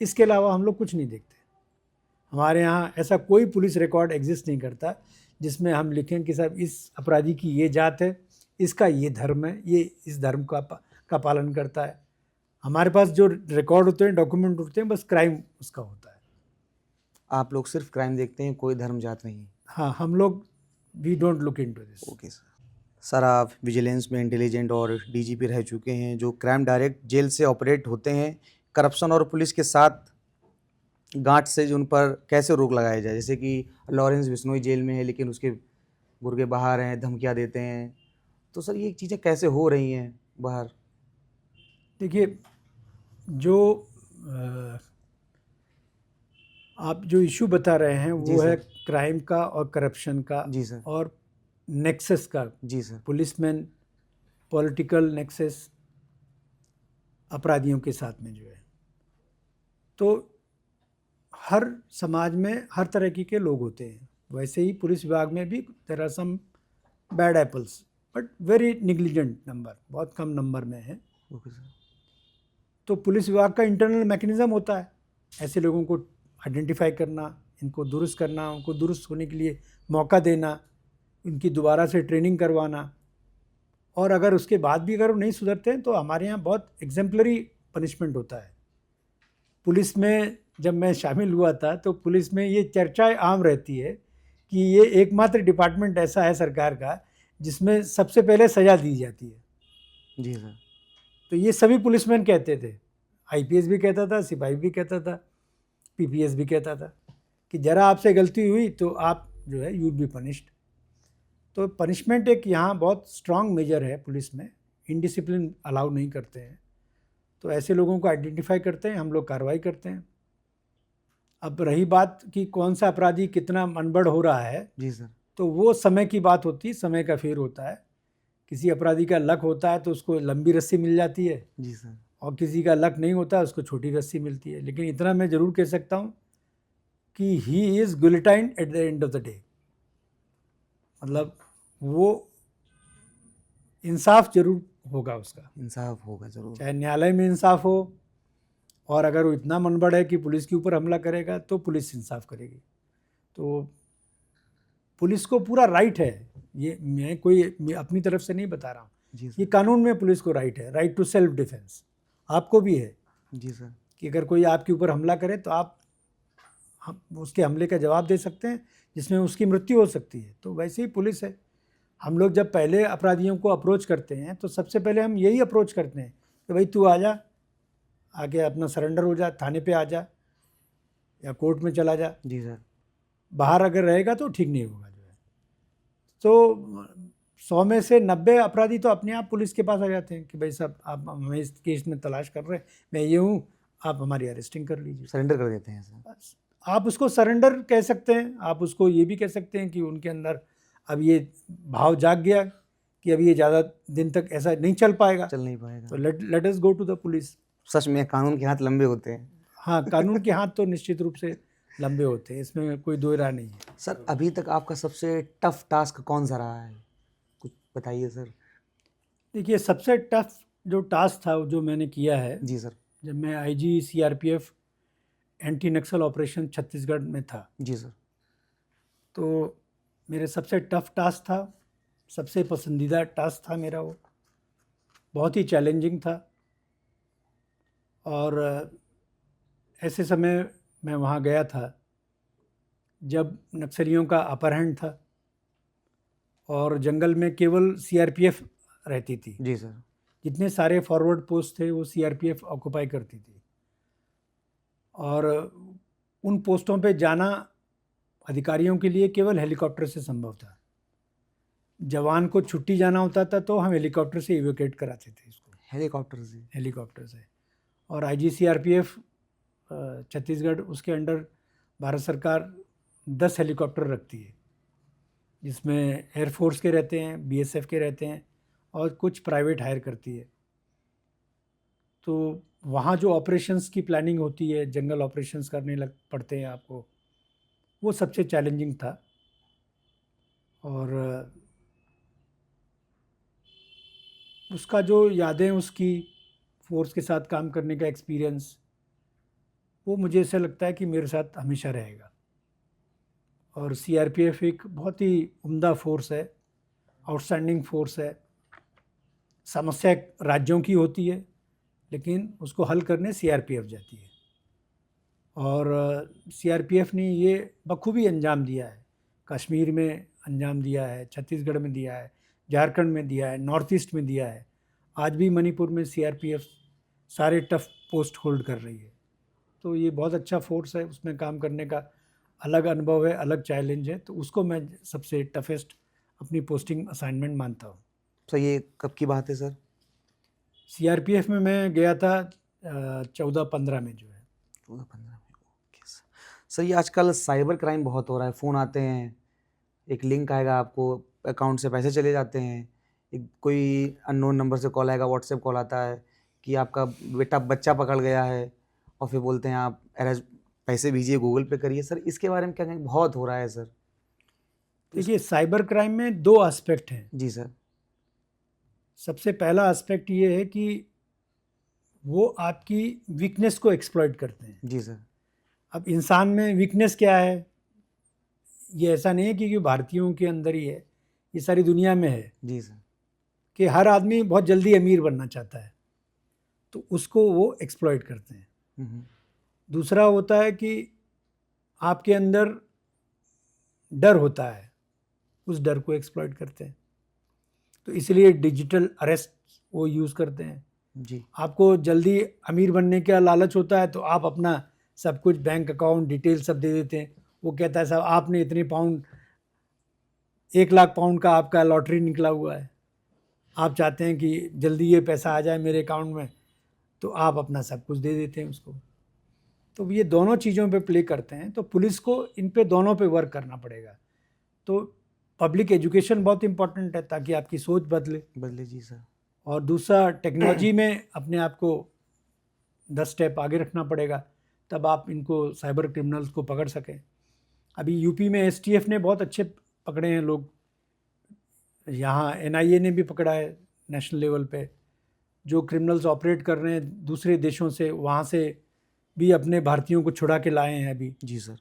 इसके अलावा हम लोग कुछ नहीं देखते। हमारे यहाँ ऐसा कोई पुलिस रिकॉर्ड एग्जिस्ट नहीं करता जिसमें हम लिखें कि साहब इस अपराधी की ये जात है, इसका ये धर्म है, ये इस धर्म का पालन करता है। हमारे पास जो रिकॉर्ड होते हैं, डॉक्यूमेंट होते हैं, बस क्राइम उसका होता है। आप लोग सिर्फ क्राइम देखते हैं, कोई धर्म जात नहीं? हाँ, हम लोग we don't look into this. Okay sir. Sir आप विजिलेंस में इंटेलिजेंट और डीजीपी रह चुके हैं, जो क्राइम डायरेक्ट जेल से ऑपरेट होते हैं, करप्शन और पुलिस के साथ गांठ से जो उन पर कैसे रोक लगाया जाए? जैसे कि लॉरेंस बिश्नोई जेल में है लेकिन उसके गुर्गे बाहर हैं, धमकियां देते हैं, तो सर ये चीज़ें कैसे हो रही हैं बाहर? देखिए, जो आप जो इशू बता रहे हैं जी वो है सर। क्राइम का और करप्शन का, जी सर। और नेक्सस का। जी सर। पुलिसमैन पॉलिटिकल नेक्सस अपराधियों के साथ में जो है, तो हर समाज में हर तरह के लोग होते हैं। वैसे ही पुलिस विभाग में भी there are some bad apples, but very negligent number, बहुत कम नंबर में है। Okay sir. तो पुलिस विभाग का इंटरनल मैकेनिज्म होता है ऐसे लोगों को आइडेंटिफाई करना, इनको दुरुस्त करना, उनको दुरुस्त होने के लिए मौका देना, उनकी दोबारा से ट्रेनिंग करवाना। और अगर उसके बाद भी अगर वो नहीं सुधरते हैं तो हमारे यहाँ बहुत एग्जेम्पलरी पनिशमेंट होता है। पुलिस में जब मैं शामिल हुआ था तो पुलिस में ये चर्चाएं आम रहती है कि ये एकमात्र डिपार्टमेंट ऐसा है सरकार का जिसमें सबसे पहले सज़ा दी जाती है। जी सर। तो ये सभी पुलिसमैन कहते थे, आईपीएस भी कहता था, सिपाही भी कहता था, पीपीएस भी कहता था कि ज़रा आपसे गलती हुई तो आप जो है यू बी पनिश्ड। तो पनिशमेंट एक यहाँ बहुत स्ट्रांग मेजर है पुलिस में। इनडिसिप्लिन अलाउ नहीं करते हैं। तो ऐसे लोगों को आइडेंटिफाई करते हैं, हम लोग कार्रवाई करते हैं। अब रही बात कि कौन सा अपराधी कितना अनबड़ हो रहा है, जी सर। तो वो समय की बात होती है, समय का फेर होता है। किसी अपराधी का लक होता है तो उसको लंबी रस्सी मिल जाती है, जी सर। और किसी का लक नहीं होता उसको छोटी रस्सी मिलती है। लेकिन इतना मैं ज़रूर कह सकता हूँ कि he is guillotine at the end of the day, मतलब वो इंसाफ जरूर होगा उसका, इंसाफ होगा जरूर। चाहे न्यायालय में इंसाफ हो, और अगर वो इतना मनबड़ है कि पुलिस के ऊपर हमला करेगा तो पुलिस इंसाफ करेगी। तो पुलिस को पूरा राइट है, ये मैं अपनी तरफ से नहीं बता रहा हूँ, जी ये सर। कानून में पुलिस को राइट है, राइट टू सेल्फ डिफेंस। आपको भी है जी सर। कि अगर कोई आपके ऊपर हमला करे तो आप उसके हमले का जवाब दे सकते हैं, जिसमें उसकी मृत्यु हो सकती है। तो वैसे ही पुलिस है। हम लोग जब पहले अपराधियों को अप्रोच करते हैं तो सबसे पहले हम यही अप्रोच करते हैं कि भाई तू आ जा, आके अपना सरेंडर हो जा, थाने पे आ जा या कोर्ट में चला जा। जी सर। बाहर अगर रहेगा तो ठीक नहीं होगा जो है। तो 100 में से 90 अपराधी तो अपने आप पुलिस के पास आ जाते हैं कि भाई साहब आप हमें इस केस में तलाश कर रहे हैं, मैं ये हूँ, आप हमारी अरेस्टिंग कर लीजिए। सरेंडर कर देते हैं सर। बस आप उसको सरेंडर कह सकते हैं, आप उसको ये भी कह सकते हैं कि उनके अंदर अब ये भाव जाग गया कि अब ये ज़्यादा दिन तक ऐसा नहीं चल पाएगा, चल नहीं पाएगा। तो let us go to the police. सच में कानून के हाथ लंबे होते हैं। हाँ, कानून के हाथ तो निश्चित रूप से लंबे होते हैं, इसमें कोई दो राय नहीं है। सर अभी तक आपका सबसे टफ टास्क कौन सा रहा है, कुछ बताइए सर। देखिए, सबसे टफ जो टास्क था जो मैंने किया है, जी सर। जब मैं आईजी सीआरपीएफ एंटी नक्सल ऑपरेशन छत्तीसगढ़ में था, जी सर। तो मेरे सबसे टफ टास्क था, सबसे पसंदीदा टास्क था मेरा वो, बहुत ही चैलेंजिंग था। और ऐसे समय मैं वहाँ गया था जब नक्सलियों का अपहरण था और जंगल में केवल सीआरपीएफ रहती थी। जी सर। जितने सारे फॉरवर्ड पोस्ट थे वो सीआरपीएफ ऑक्युपाई करती थी, और उन पोस्टों पे जाना अधिकारियों के लिए केवल हेलीकॉप्टर से संभव था। जवान को छुट्टी जाना होता था तो हम हेलीकॉप्टर से इवैक्यूएट कराते थे इसको, हेलीकॉप्टर से। और आईजीसीआरपीएफ छत्तीसगढ़, उसके अंडर भारत सरकार 10 हेलीकॉप्टर रखती है, जिसमें एयरफोर्स के रहते हैं, बीएसएफ के रहते हैं, और कुछ प्राइवेट हायर करती है। तो वहाँ जो ऑपरेशंस की प्लानिंग होती है, जंगल ऑपरेशंस करने लग पड़ते हैं आपको, वो सबसे चैलेंजिंग था। और उसका जो यादें, उसकी फोर्स के साथ काम करने का एक्सपीरियंस, वो मुझे ऐसा लगता है कि मेरे साथ हमेशा रहेगा। और सीआरपीएफ एक बहुत ही उम्दा फोर्स है, आउटस्टैंडिंग फोर्स है। समस्या राज्यों की होती है, लेकिन उसको हल करने सीआरपीएफ जाती है। और सीआरपीएफ ने ये बखूबी अंजाम दिया है। कश्मीर में अंजाम दिया है, छत्तीसगढ़ में दिया है, झारखंड में दिया है, नॉर्थ ईस्ट में दिया है। आज भी मणिपुर में सीआरपीएफ सारे टफ पोस्ट होल्ड कर रही है। तो ये बहुत अच्छा फोर्स है, उसमें काम करने का अलग अनुभव है, अलग चैलेंज है। तो उसको मैं सबसे टफेस्ट अपनी पोस्टिंग असाइनमेंट मानता हूँ। सर ये कब की बात है सर? सीआरपीएफ में मैं गया था 14-15 में जो है। 14-15 में, ओके सर। सर ये आजकल साइबर क्राइम बहुत हो रहा है, फ़ोन आते हैं, एक लिंक आएगा, आपको अकाउंट से पैसे चले जाते हैं, एक कोई अननोन नंबर से कॉल आएगा, व्हाट्सएप कॉल आता है कि आपका बच्चा पकड़ गया है, और फिर बोलते हैं आप अरेस्ट पैसे भेजिए, गूगल पे करिए। सर इसके बारे में क्या कहेंगे? बहुत हो रहा है सर। देखिए, साइबर क्राइम में 2 एस्पेक्ट हैं। जी सर। सबसे पहला एस्पेक्ट ये है कि वो आपकी वीकनेस को एक्सप्लॉइट करते हैं। जी सर। अब इंसान में वीकनेस क्या है, ये ऐसा नहीं है कि भारतीयों के अंदर ही है, ये सारी दुनिया में है। जी सर। कि हर आदमी बहुत जल्दी अमीर बनना चाहता है, तो उसको वो एक्सप्लॉइट करते हैं। दूसरा होता है कि आपके अंदर डर होता है, उस डर को एक्सप्लॉइट करते हैं। तो इसलिए डिजिटल अरेस्ट वो यूज़ करते हैं। जी। आपको जल्दी अमीर बनने का लालच होता है, तो आप अपना सब कुछ, बैंक अकाउंट डिटेल सब दे देते हैं। वो कहता है साहब आपने इतने पाउंड, 1 लाख पाउंड का आपका लॉटरी निकला हुआ है, आप चाहते हैं कि जल्दी ये पैसा आ जाए मेरे अकाउंट में, तो आप अपना सब कुछ दे देते हैं उसको। तो ये दोनों चीज़ों पे प्ले करते हैं। तो पुलिस को इन पे दोनों पे वर्क करना पड़ेगा। तो पब्लिक एजुकेशन बहुत इंपॉर्टेंट है, ताकि आपकी सोच बदले। जी सर। और दूसरा, टेक्नोलॉजी में अपने आप को 10 स्टेप आगे रखना पड़ेगा, तब आप इनको साइबर क्रिमिनल्स को पकड़ सकें। अभी यूपी में एसटीएफ ने बहुत अच्छे पकड़े हैं लोग, यहाँ एनआईए ने भी पकड़ा है नेशनल लेवल पे, जो क्रिमिनल्स ऑपरेट कर रहे हैं दूसरे देशों से, वहाँ से भी अपने भारतीयों को छुड़ा के लाए हैं अभी। जी सर।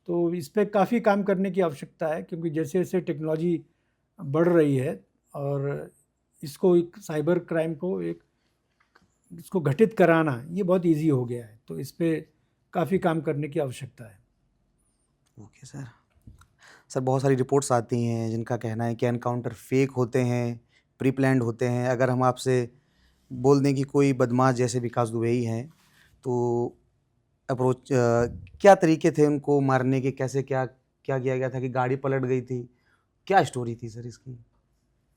तो इस पर काफ़ी काम करने की आवश्यकता है, क्योंकि जैसे जैसे टेक्नोलॉजी बढ़ रही है और इसको एक साइबर क्राइम को इसको घटित कराना ये बहुत इजी हो गया है। तो इस पर काफ़ी काम करने की आवश्यकता है। Okay sir. सर बहुत सारी रिपोर्ट्स आती हैं जिनका कहना है कि एनकाउंटर फेक होते हैं, प्री प्लान्ड होते हैं। अगर हम आपसे बोल दें कि कोई बदमाश जैसे विकास दुबे ही हैं, तो अप्रोच क्या तरीके थे उनको मारने के, कैसे क्या क्या किया गया था कि गाड़ी पलट गई थी, क्या स्टोरी थी सर इसकी?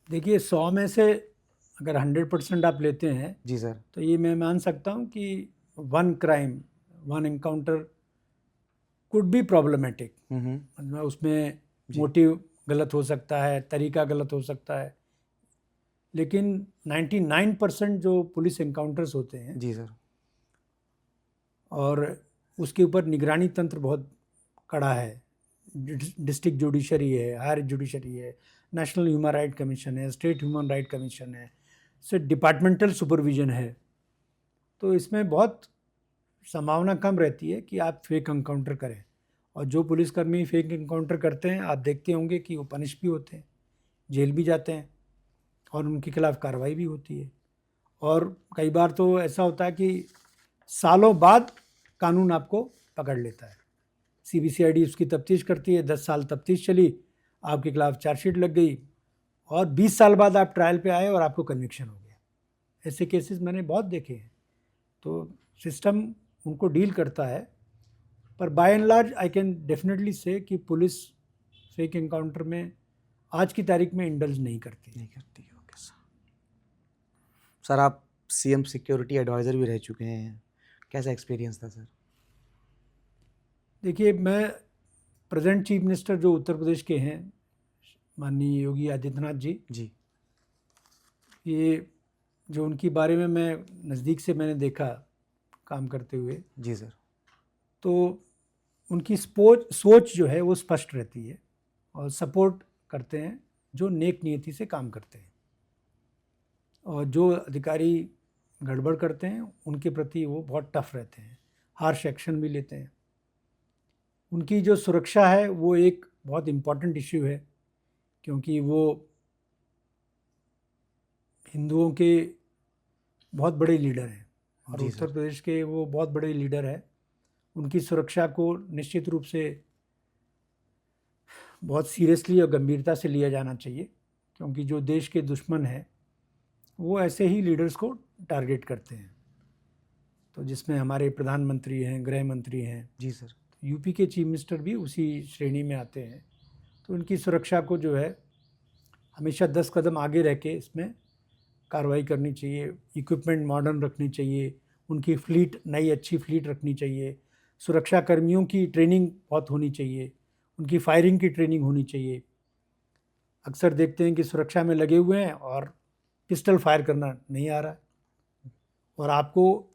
देखिए 100 में से अगर 100% आप लेते हैं जी सर। तो ये मैं मान सकता हूँ कि one crime, one encounter could be problematic. मतलब उसमें जी। मोटिव गलत हो सकता है, तरीका गलत हो सकता है, लेकिन 99% जो पुलिस एनकाउंटर्स होते हैं जी सर। और उसके ऊपर निगरानी तंत्र बहुत कड़ा है। डिस्ट्रिक्ट जुडिशरी है, हायर जुडिशरी है, नेशनल ह्यूमन राइट कमीशन है, स्टेट ह्यूमन राइट कमीशन है, से डिपार्टमेंटल सुपरविजन है। तो इसमें बहुत संभावना कम रहती है कि आप फेक एनकाउंटर करें। और जो पुलिसकर्मी फेक एनकाउंटर करते हैं, आप देखते होंगे कि वो पनिश भी होते हैं, जेल भी जाते हैं और उनके खिलाफ कार्रवाई भी होती है। और कई बार तो ऐसा होता है कि सालों बाद कानून आपको पकड़ लेता है। सीबीसीआईडी उसकी तफ्तीश करती है, 10 साल तफ्तीश चली, आपके खिलाफ चार्जशीट लग गई और 20 साल बाद आप ट्रायल पे आए और आपको कन्विक्शन हो गया। ऐसे केसेस मैंने बहुत देखे हैं। तो सिस्टम उनको डील करता है, पर by and large I can definitely say कि पुलिस फेक एनकाउंटर में आज की तारीख में इंडल्ज नहीं करती। Okay sir. सर आप सीएम सिक्योरिटी एडवाइज़र भी रह चुके हैं, कैसा एक्सपीरियंस था सर? देखिए, मैं प्रेजेंट चीफ मिनिस्टर जो उत्तर प्रदेश के हैं, माननीय योगी आदित्यनाथ जी, जी। ये जो उनके बारे में मैं नज़दीक से मैंने देखा काम करते हुए, जी सर। तो उनकी सोच जो है वो स्पष्ट रहती है और सपोर्ट करते हैं जो नेक नियति से काम करते हैं, और जो अधिकारी गड़बड़ करते हैं उनके प्रति वो बहुत टफ रहते हैं, हार्श एक्शन भी लेते हैं। उनकी जो सुरक्षा है वो एक बहुत इम्पॉर्टेंट इश्यू है, क्योंकि वो हिंदुओं के बहुत बड़े लीडर हैं और जी उत्तर सर। प्रदेश के वो बहुत बड़े लीडर हैं। उनकी सुरक्षा को निश्चित रूप से बहुत सीरियसली और गंभीरता से लिया जाना चाहिए, क्योंकि जो देश के दुश्मन हैं वो ऐसे ही लीडर्स को टारगेट करते हैं। तो जिसमें हमारे प्रधानमंत्री हैं, गृह मंत्री हैं, जी सर। यूपी के चीफ मिनिस्टर भी उसी श्रेणी में आते हैं। तो उनकी सुरक्षा को जो है हमेशा 10 कदम आगे रह के इसमें कार्रवाई करनी चाहिए। इक्विपमेंट मॉडर्न रखनी चाहिए, उनकी फ्लीट नई अच्छी फ्लीट रखनी चाहिए, सुरक्षा कर्मियों की ट्रेनिंग बहुत होनी चाहिए, उनकी फायरिंग की ट्रेनिंग होनी चाहिए। अक्सर देखते हैं कि सुरक्षा में लगे हुए हैं और पिस्टल फायर करना नहीं आ रहा है, और आपको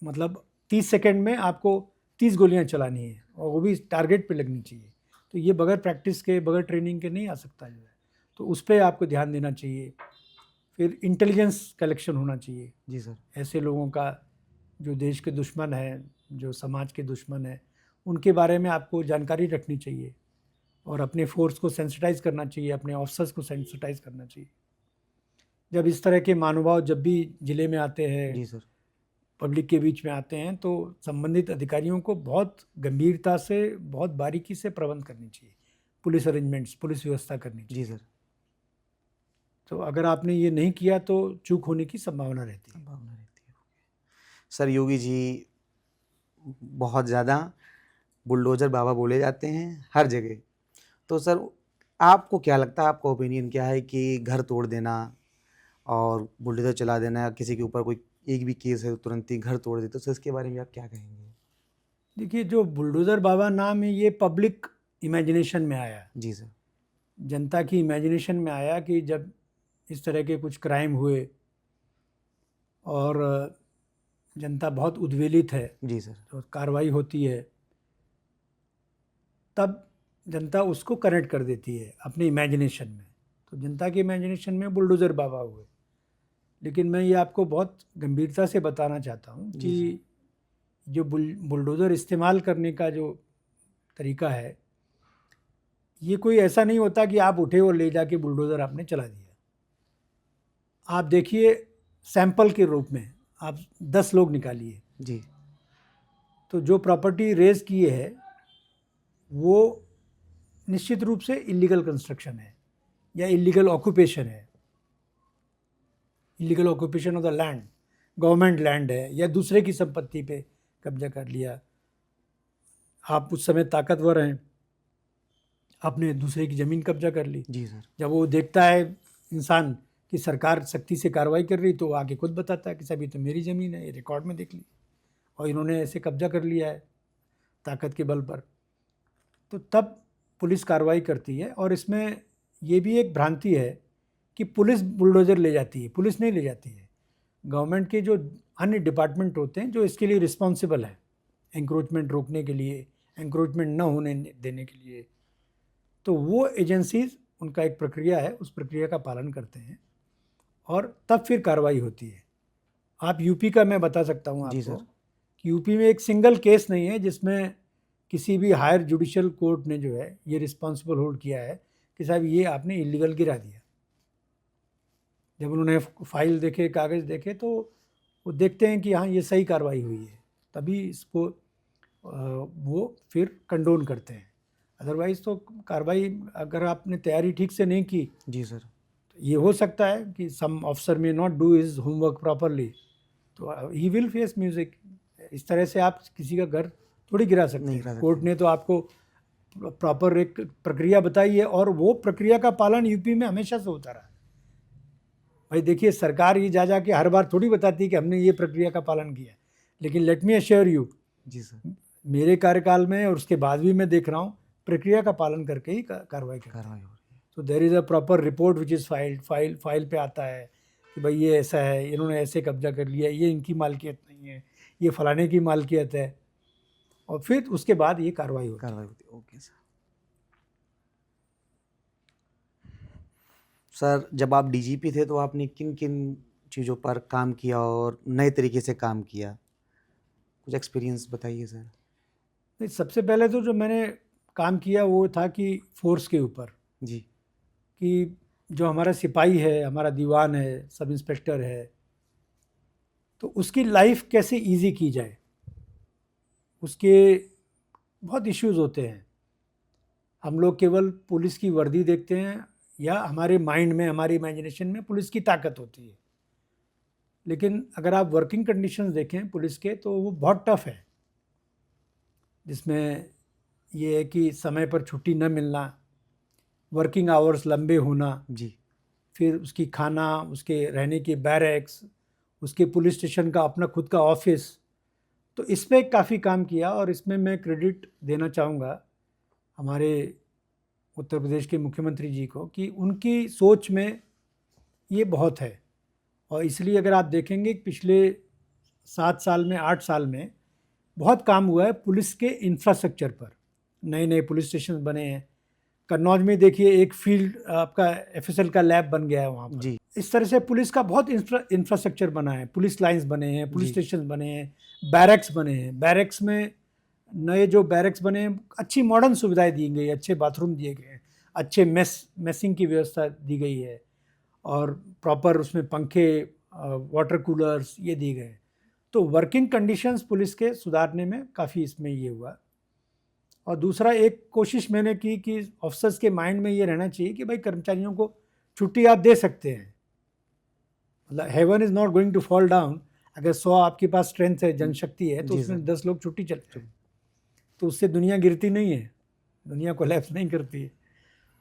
मतलब 30 सेकंड में आपको 30 गोलियां चलानी है और वो भी टारगेट पे लगनी चाहिए। तो ये बगैर प्रैक्टिस के, बगैर ट्रेनिंग के नहीं आ सकता जो है। तो उस पर आपको ध्यान देना चाहिए। फिर इंटेलिजेंस कलेक्शन होना चाहिए। जी सर। ऐसे लोगों का जो देश के दुश्मन हैं, जो समाज के दुश्मन हैं, उनके बारे में आपको जानकारी रखनी चाहिए और अपने फोर्स को सेंसिटाइज करना चाहिए, अपने ऑफिसर्स को सेंसिटाइज करना चाहिए। जब इस तरह के महानुभाव जब भी ज़िले में आते हैं, जी सर। पब्लिक के बीच में आते हैं, तो संबंधित अधिकारियों को बहुत गंभीरता से, बहुत बारीकी से प्रबंध करनी चाहिए, पुलिस अरेंजमेंट्स, पुलिस व्यवस्था करनी जी चाहिए। सर। तो अगर आपने ये नहीं किया तो चूक होने की संभावना रहती है। संभावना रहती है। सर योगी जी बहुत ज़्यादा बुलडोज़र बाबा बोले जाते हैं हर जगह। तो सर आपको क्या लगता है, आपका ओपिनियन क्या है कि घर तोड़ देना और बुलडोज़र चला देना, किसी के ऊपर कोई एक भी केस है तो तुरंत ही घर तोड़ देते, तो सर इसके बारे में आप क्या कहेंगे? देखिए, जो बुलडोज़र बाबा नाम है ये पब्लिक इमेजिनेशन में आया, जी सर। जनता की इमेजिनेशन में आया कि जब इस तरह के कुछ क्राइम हुए और जनता बहुत उद्वेलित है, जी सर। तो कार्रवाई होती है, तब जनता उसको कनेक्ट कर देती है अपने इमेजिनेशन में। तो जनता के इमेजिनेशन में बुलडोज़र बाबा हुए। लेकिन मैं ये आपको बहुत गंभीरता से बताना चाहता हूँ जी कि जो बुलडोज़र इस्तेमाल करने का जो तरीका है, ये कोई ऐसा नहीं होता कि आप उठे और ले जाके बुलडोज़र आपने चला दिया। आप देखिए, सैंपल के रूप में आप 10 लोग निकालिए, जी तो जो प्रॉपर्टी रेज किए है वो निश्चित रूप से इलीगल कंस्ट्रक्शन है या इलीगल ऑक्यूपेशन है, illegal occupation of the land, government land है या दूसरे की संपत्ति पे कब्जा कर लिया। आप उस समय ताकतवर हैं, आपने दूसरे की ज़मीन कब्जा कर ली। जी सर। जब वो देखता है इंसान कि सरकार सख्ती से कार्रवाई कर रही, तो वो आके खुद बताता है कि साहब ये तो मेरी ज़मीन है, ये रिकॉर्ड में देख ली और इन्होंने ऐसे कब्जा कर लिया है ताकत के बल पर। तो तब पुलिस कार्रवाई करती है। और इसमें ये भी एक भ्रांति है कि पुलिस बुलडोज़र ले जाती है, पुलिस नहीं ले जाती है। गवर्नमेंट के जो अन्य डिपार्टमेंट होते हैं जो इसके लिए रिस्पॉन्सिबल है, एंक्रोचमेंट रोकने के लिए, एंक्रोचमेंट न होने देने के लिए, तो वो एजेंसीज, उनका एक प्रक्रिया है, उस प्रक्रिया का पालन करते हैं और तब फिर कार्रवाई होती है। आप यूपी का मैं बता सकता हूँ जी आपको सर। कि यूपी में एक सिंगल केस नहीं है जिसमें किसी भी हायर जुडिशियल कोर्ट ने जो है ये रिस्पॉन्सिबल होल्ड किया है कि साहब ये आपने इलीगल गिरा दिया। जब उन्होंने फाइल देखे, कागज़ देखे, तो वो देखते हैं कि हाँ ये सही कार्रवाई हुई है, तभी इसको वो फिर कंडोन करते हैं। अदरवाइज़ तो कार्रवाई अगर आपने तैयारी ठीक से नहीं की, जी सर। तो ये हो सकता है कि सम ऑफिसर में not do his homework properly, तो ही विल फेस म्यूजिक। इस तरह से आप किसी का घर थोड़ी गिरा सकते नहीं हैं। गिरा सकते। कोर्ट ने तो आपको प्रॉपर एक प्रक्रिया बताई है और वो प्रक्रिया का पालन यूपी में हमेशा से होता रहा है। भाई देखिए, सरकार ये जा के हर बार थोड़ी बताती है कि हमने ये प्रक्रिया का पालन किया, लेकिन लेट मी अश्योर यू, जी सर। मेरे कार्यकाल में और उसके बाद भी मैं देख रहा हूँ प्रक्रिया का पालन करके ही कार्रवाई करते हैं। कार्रवाई हो रही है। तो there is a proper report which is file पे आता है कि भाई ये ऐसा है, इन्होंने ऐसे कब्जा कर लिया, ये इनकी मालकियत नहीं है, ये फलाने की मालकियत है, और फिर उसके बाद ये कार्रवाई होती है। कार्रवाई होती है। Okay sir. सर, जब आप डीजीपी थे तो आपने किन किन चीज़ों पर काम किया और नए तरीके से काम किया, कुछ एक्सपीरियंस बताइए सर। नहीं, सबसे पहले तो जो मैंने काम किया वो था कि फोर्स के ऊपर, जी कि जो हमारा सिपाही है, हमारा दीवान है, सब इंस्पेक्टर है, तो उसकी लाइफ कैसे इजी की जाए। उसके बहुत इश्यूज होते हैं। हम लोग केवल पुलिस की वर्दी देखते हैं या हमारे माइंड में, हमारी इमेजिनेशन में पुलिस की ताकत होती है, लेकिन अगर आप वर्किंग कंडीशंस देखें पुलिस के, तो वो बहुत टफ है, जिसमें ये है कि समय पर छुट्टी न मिलना, वर्किंग आवर्स लंबे होना, जी फिर उसकी खाना, उसके रहने की बैरक्स, उसके पुलिस स्टेशन का अपना खुद का ऑफिस। तो इसमें काफ़ी काम किया और इसमें मैं क्रेडिट देना चाहूँगा हमारे उत्तर प्रदेश के मुख्यमंत्री जी को कि उनकी सोच में ये बहुत है। और इसलिए अगर आप देखेंगे पिछले 7 साल में, 8 साल में बहुत काम हुआ है पुलिस के इंफ्रास्ट्रक्चर पर। नए नए पुलिस स्टेशन बने हैं। कन्नौज में देखिए एक फील्ड आपका एफएसएल का लैब बन गया है वहाँ पर। जी इस तरह से पुलिस का बहुत इंफ्रास्ट्रक्चर बना है। पुलिस लाइंस बने हैं, पुलिस जी। स्टेशन बने हैं, बैरक्स बने हैं। बैरक्स में नए जो बैरक्स बने हैं, अच्छी मॉडर्न सुविधाएं दी गई, अच्छे बाथरूम दिए गए हैं, अच्छे मेसिंग की व्यवस्था दी गई है और प्रॉपर उसमें पंखे, वाटर कूलर्स ये दिए गए हैं। तो वर्किंग कंडीशंस पुलिस के सुधारने में काफ़ी इसमें ये हुआ। और दूसरा एक कोशिश मैंने की कि ऑफिसर्स के माइंड में ये रहना चाहिए कि भाई कर्मचारियों को छुट्टी आप दे सकते हैं, मतलब heaven is not going to fall down. अगर 100 आपके पास स्ट्रेंथ है, जनशक्ति है, तो जी उसमें सर। 10 लोग छुट्टी चले जाएं, तो उससे दुनिया गिरती नहीं है, दुनिया कोलैप्स नहीं करती है।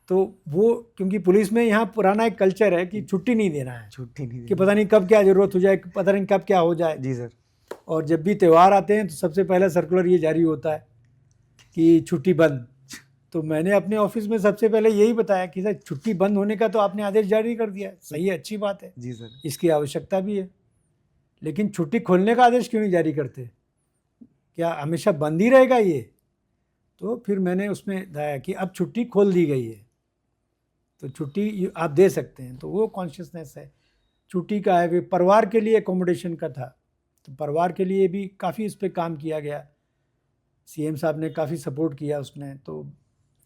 तो वो, क्योंकि पुलिस में यहाँ पुराना एक कल्चर है कि छुट्टी नहीं देना है, छुट्टी नहीं कि पता नहीं कब क्या ज़रूरत हो जाए, पता नहीं कब क्या हो जाए। जी सर। और जब भी त्यौहार आते हैं तो सबसे पहला सर्कुलर ये जारी होता है कि छुट्टी बंद। तो मैंने अपने ऑफिस में सबसे पहले यही बताया कि सर छुट्टी बंद होने का तो आपने आदेश जारी कर दिया है, सही है, अच्छी बात है, जी सर। इसकी आवश्यकता भी है, लेकिन छुट्टी खोलने का आदेश क्यों नहीं जारी करते? क्या हमेशा बंद ही रहेगा ये? तो फिर मैंने उसमें बताया कि अब छुट्टी खोल दी गई है, तो छुट्टी आप दे सकते हैं। तो वो कॉन्शियसनेस है छुट्टी का है। वे परिवार के लिए एकोमोडेशन का था, तो परिवार के लिए भी काफ़ी इस पर काम किया गया। सीएम साहब ने काफ़ी सपोर्ट किया उसने, तो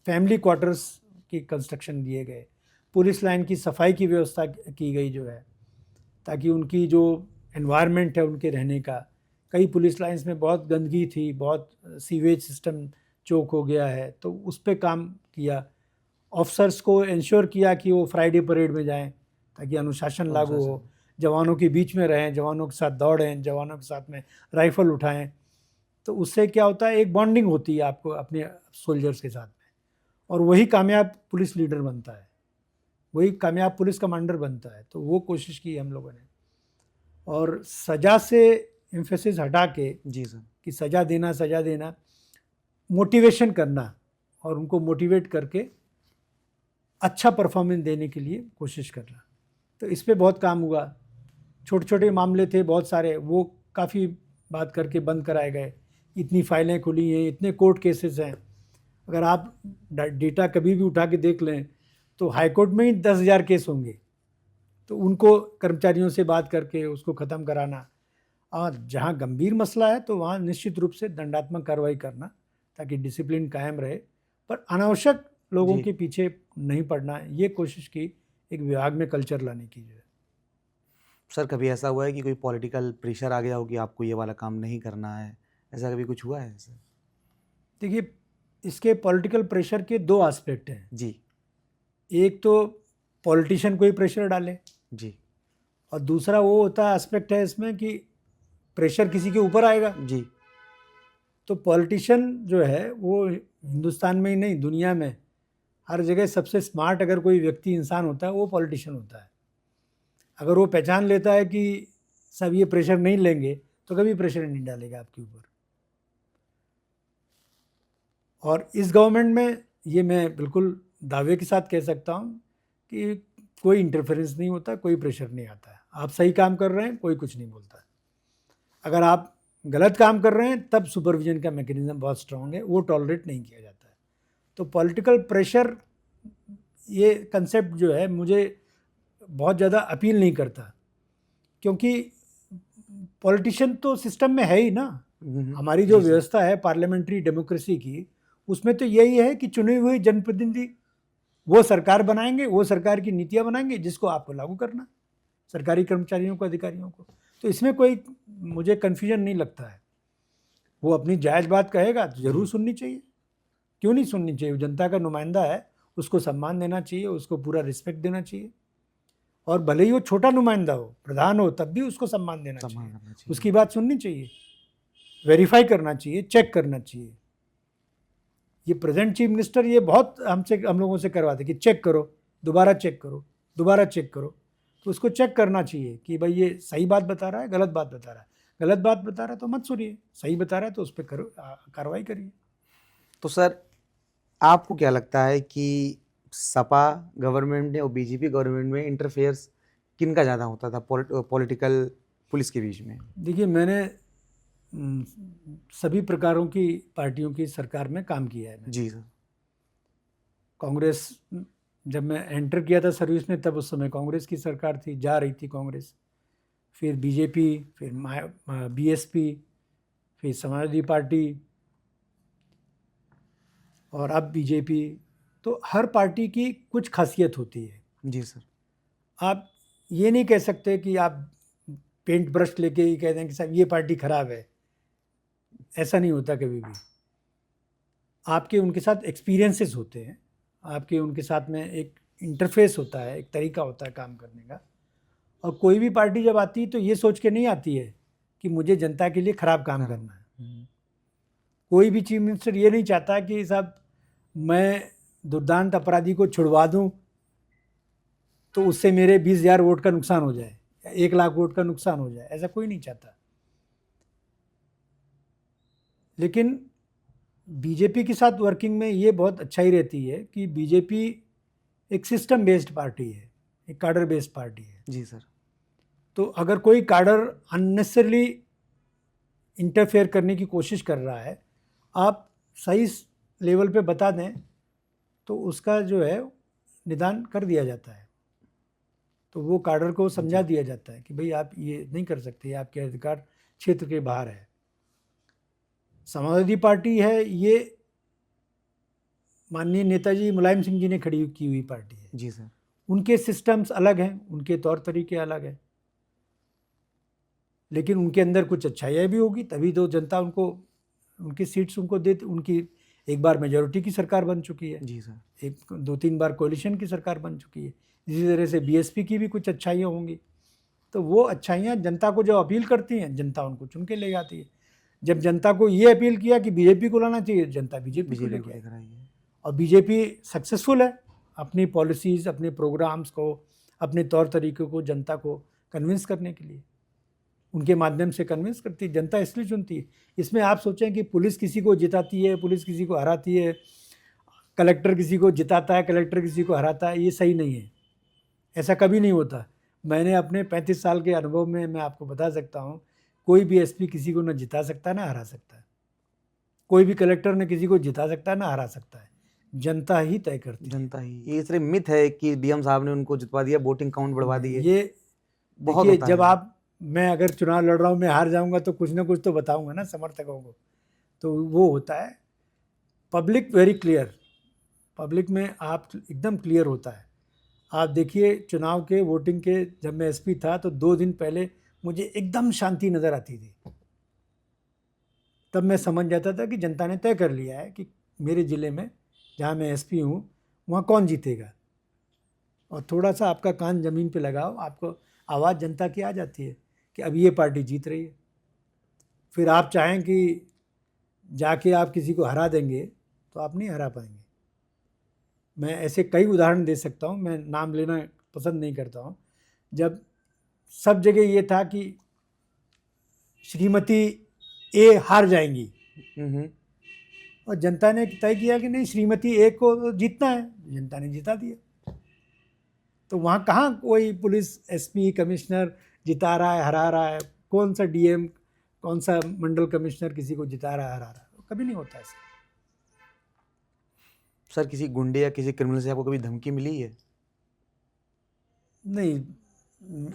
फैमिली क्वार्टर्स की कंस्ट्रक्शन दिए गए, पुलिस लाइन की सफाई की व्यवस्था की गई जो है, ताकि उनकी जो एनवायरनमेंट है उनके रहने का, कई पुलिस लाइंस में बहुत गंदगी थी, बहुत सीवेज सिस्टम चोक हो गया है, तो उस पर काम किया। ऑफिसर्स को इंश्योर किया कि वो फ्राइडे परेड में जाएं ताकि अनुशासन लागू हो, जवानों के बीच में रहें, जवानों के साथ दौड़ें, जवानों के साथ में राइफ़ल उठाएं। तो उससे क्या होता है, एक बॉन्डिंग होती है आपको अपने सोल्जर्स के साथ में, और वही कामयाब पुलिस लीडर बनता है, वही कामयाब पुलिस कमांडर बनता है। तो वो कोशिश की हम लोगों ने, और सज़ा से एम्फेसिस हटा के जी सर, कि सज़ा देना, मोटिवेशन करना और उनको मोटिवेट करके अच्छा परफॉर्मेंस देने के लिए कोशिश करना। तो इस पे बहुत काम हुआ। छोटे छोटे मामले थे बहुत सारे, वो काफ़ी बात करके बंद कराए गए। इतनी फाइलें खुली हैं, इतने कोर्ट केसेस हैं, अगर आप डेटा कभी भी उठा के देख लें तो हाई कोर्ट में ही 10,000 केस होंगे। तो उनको कर्मचारियों से बात करके उसको ख़त्म कराना, और जहाँ गंभीर मसला है तो वहाँ निश्चित रूप से दंडात्मक कार्रवाई करना ताकि डिसिप्लिन कायम रहे, पर अनावश्यक लोगों जी। के पीछे नहीं पड़ना, ये कोशिश की एक विभाग में कल्चर लाने की जो है। सर कभी ऐसा हुआ है कि कोई पॉलिटिकल प्रेशर आ गया हो कि आपको ये वाला काम नहीं करना है, ऐसा कभी कुछ हुआ है सर? देखिए, इसके पॉलिटिकल प्रेशर के दो एस्पेक्ट हैं। जी। एक तो पॉलिटिशियन को ही प्रेशर डाले, जी। और दूसरा वो होता है एस्पेक्ट है इसमें कि प्रेशर किसी के ऊपर आएगा। जी। तो पॉलिटिशियन जो है वो हिंदुस्तान में ही नहीं, दुनिया में हर जगह सबसे स्मार्ट अगर कोई व्यक्ति इंसान होता है वो पॉलिटिशियन होता है। अगर वो पहचान लेता है कि सब ये प्रेशर नहीं लेंगे तो कभी प्रेशर नहीं डालेगा आपके ऊपर। और इस गवर्नमेंट में ये मैं बिल्कुल दावे के साथ कह सकता हूँ कि कोई इंटरफेरेंस नहीं होता, कोई प्रेशर नहीं आता है। आप सही काम कर रहे हैं, कोई कुछ नहीं बोलता। अगर आप गलत काम कर रहे हैं तब सुपरविजन का मैकेनिज्म बहुत स्ट्रांग है, वो टॉलरेट नहीं किया जाता है। तो पॉलिटिकल प्रेशर ये कंसेप्ट जो है मुझे बहुत ज़्यादा अपील नहीं करता, क्योंकि पॉलिटिशियन तो सिस्टम में है ही ना। हमारी जो जी सर। व्यवस्था है पार्लियामेंट्री डेमोक्रेसी की, उसमें तो यही है कि चुने हुए जनप्रतिनिधि वो सरकार बनाएंगे, वो सरकार की नीतियाँ बनाएंगे जिसको आपको लागू करना, सरकारी कर्मचारियों को, अधिकारियों को। तो इसमें कोई मुझे कन्फ्यूजन नहीं लगता है। वो अपनी जायज़ बात कहेगा तो ज़रूर सुननी चाहिए, क्यों नहीं सुननी चाहिए? जनता का नुमाइंदा है, उसको सम्मान देना चाहिए, उसको पूरा रिस्पेक्ट देना चाहिए। और भले ही वो छोटा नुमाइंदा हो, प्रधान हो, तब भी उसको सम्मान देना चाहिए, करना चाहिए। उसकी बात सुननी चाहिए, वेरीफाई करना चाहिए, चेक करना चाहिए। ये प्रेजेंट चीफ मिनिस्टर ये बहुत हम लोगों से करवाते कि चेक करो, दोबारा चेक करो, दोबारा चेक करो। तो उसको चेक करना चाहिए कि भाई ये सही बात बता रहा है, गलत बात बता रहा है। गलत बात बता रहा है तो मत सुनिए, सही बता रहा है तो उस पर कार्रवाई करिए। तो सर आपको क्या लगता है कि सपा गवर्नमेंट ने और बीजेपी गवर्नमेंट में इंटरफेयर्स किनका ज़्यादा होता था पॉलिटिकल पुलिस के बीच में? देखिए, मैंने सभी प्रकारों की पार्टियों की सरकार में काम किया है। जी सर। कांग्रेस, जब मैं एंटर किया था सर्विस में तब उस समय कांग्रेस की सरकार थी, जा रही थी कांग्रेस, फिर बीजेपी, फिर बीएसपी, फिर समाजवादी पार्टी, और अब बीजेपी। तो हर पार्टी की कुछ खासियत होती है। जी सर। आप ये नहीं कह सकते कि आप पेंट ब्रश लेके ही कह दें कि साहब ये पार्टी खराब है, ऐसा नहीं होता कभी भी। आपके उनके साथ एक्सपीरियंसेस होते हैं, आपके उनके साथ में एक इंटरफेस होता है, एक तरीका होता है काम करने का। और कोई भी पार्टी जब आती है तो ये सोच के नहीं आती है कि मुझे जनता के लिए ख़राब काम करना है। कोई भी चीफ मिनिस्टर ये नहीं चाहता कि साहब मैं दुर्दांत अपराधी को छुड़वा दूं तो उससे मेरे 20,000 वोट का नुकसान हो जाए या 1 लाख वोट का नुकसान हो जाए, ऐसा कोई नहीं चाहता। लेकिन बीजेपी के साथ वर्किंग में ये बहुत अच्छाई रहती है कि बीजेपी एक सिस्टम बेस्ड पार्टी है, एक कार्डर बेस्ड पार्टी है। जी सर। तो अगर कोई कैडर अननेसेसरली इंटरफेयर करने की कोशिश कर रहा है, आप सही लेवल पे बता दें तो उसका जो है निदान कर दिया जाता है। तो वो कैडर को समझा दिया जाता है कि भाई आप ये नहीं कर सकते, ये आपके अधिकार क्षेत्र के बाहर है। समाजवादी पार्टी है, ये माननीय नेताजी मुलायम सिंह जी ने खड़ी की हुई पार्टी है। जी सर। उनके सिस्टम्स अलग हैं, उनके तौर तरीके अलग हैं, लेकिन उनके अंदर कुछ अच्छाइयाँ भी होगी, तभी तो जनता उनको उनकी सीट्स उनको दे। उनकी एक बार मेजॉरिटी की सरकार बन चुकी है, जी सर। एक 2-3 बार कोलिशन की सरकार बन चुकी है। इसी तरह से बीएसपी की भी कुछ अच्छाइयाँ होंगी। तो वो अच्छाइयाँ जनता को जो अपील करती हैं, जनता उनको चुन के ले जाती है। जब जनता को ये अपील किया कि बीजेपी को लाना चाहिए, जनता बीजेपी को लेके आई। और बीजेपी सक्सेसफुल है अपनी पॉलिसीज़, अपने प्रोग्राम्स को, अपने तौर तरीक़ों को जनता को कन्विंस करने के लिए, उनके माध्यम से कन्विंस करती है। जनता इसलिए चुनती है। इसमें आप सोचें कि पुलिस किसी को जिताती है, पुलिस किसी को हराती है, कलेक्टर किसी को जिताता है, कलेक्टर किसी को हराता है, ये सही नहीं है। ऐसा कभी नहीं होता। मैंने अपने 35 साल के अनुभव में मैं आपको बता सकता हूँ, कोई भी एसपी किसी को न जिता सकता है ना हरा सकता है, कोई भी कलेक्टर न किसी को जिता सकता है ना हरा सकता है। जनता ही तय करती है। जनता ही, ये सिर्फ मिथ है कि डीएम साहब ने उनको जितवा दिया, वोटिंग काउंट बढ़वा दिए। ये बहुत देखिए, होता जब है। आप, मैं अगर चुनाव लड़ रहा हूँ, मैं हार जाऊंगा तो कुछ ना कुछ तो बताऊंगा ना समर्थकों को। तो वो होता है पब्लिक वेरी क्लियर, पब्लिक में आप एकदम क्लियर होता है। आप देखिए चुनाव के वोटिंग के, जब मैं एसपी था तो 2 दिन पहले मुझे एकदम शांति नज़र आती थी। तब मैं समझ जाता था कि जनता ने तय कर लिया है कि मेरे ज़िले में जहाँ मैं एसपी हूँ वहाँ कौन जीतेगा। और थोड़ा सा आपका कान ज़मीन पे लगाओ, आपको आवाज़ जनता की आ जाती है कि अब ये पार्टी जीत रही है। फिर आप चाहें कि जाके आप किसी को हरा देंगे तो आप नहीं हरा पाएंगे। मैं ऐसे कई उदाहरण दे सकता हूँ, मैं नाम लेना पसंद नहीं करता हूँ। जब सब जगह ये था कि श्रीमती ए हार जाएंगी और जनता ने तय किया कि नहीं, श्रीमती ए को जीतना है, जनता ने जिता दिया। तो वहाँ कहाँ कोई पुलिस, एसपी, कमिश्नर जिता रहा है, हरा रहा है? कौन सा डीएम, कौन सा मंडल कमिश्नर किसी को जिता रहा है, हरा रहा है? कभी नहीं होता ऐसा। सर, किसी गुंडे या किसी क्रिमिनल से आपको कभी धमकी मिली है? नहीं,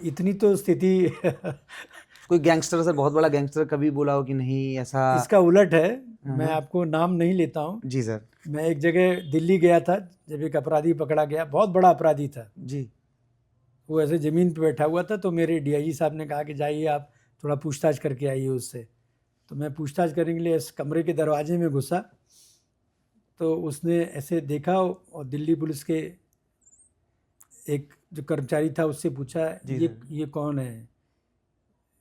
इतनी तो स्थिति कोई गैंगस्टर, सर बहुत बड़ा गैंगस्टर कभी बोला हो कि नहीं ऐसा? इसका उलट है। मैं आपको नाम नहीं लेता हूँ। जी सर। मैं एक जगह दिल्ली गया था, जब एक अपराधी पकड़ा गया, बहुत बड़ा अपराधी था जी। वो ऐसे ज़मीन पे बैठा हुआ था। तो मेरे डीआईजी साहब ने कहा कि जाइए आप थोड़ा पूछताछ करके आइए उससे। तो मैं पूछताछ करने के लिए इस कमरे के दरवाजे में घुसा, तो उसने ऐसे देखा और दिल्ली पुलिस के एक जो कर्मचारी था उससे पूछा, ये कौन है,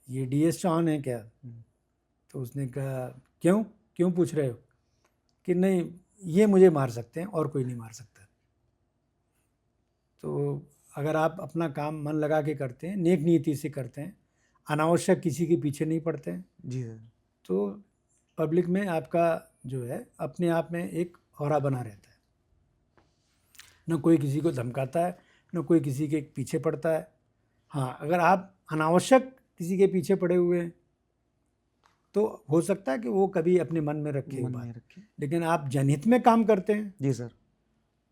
ये डीएस चौहान है क्या? तो उसने कहा क्यों पूछ रहे हो? कि नहीं, ये मुझे मार सकते हैं और कोई नहीं मार सकता। तो अगर आप अपना काम मन लगा के करते हैं, नेक नीति से करते हैं, अनावश्यक किसी के पीछे नहीं पड़ते हैं, जी सर, तो पब्लिक में आपका जो है अपने आप में एक ऑरा बना रहता है। न कोई किसी को धमकाता है, न कोई किसी के पीछे पड़ता है। हाँ, अगर आप अनावश्यक किसी के पीछे पड़े हुए हैं तो हो सकता है कि वो कभी अपने मन में रखे बात, लेकिन आप जनहित में काम करते हैं। जी सर।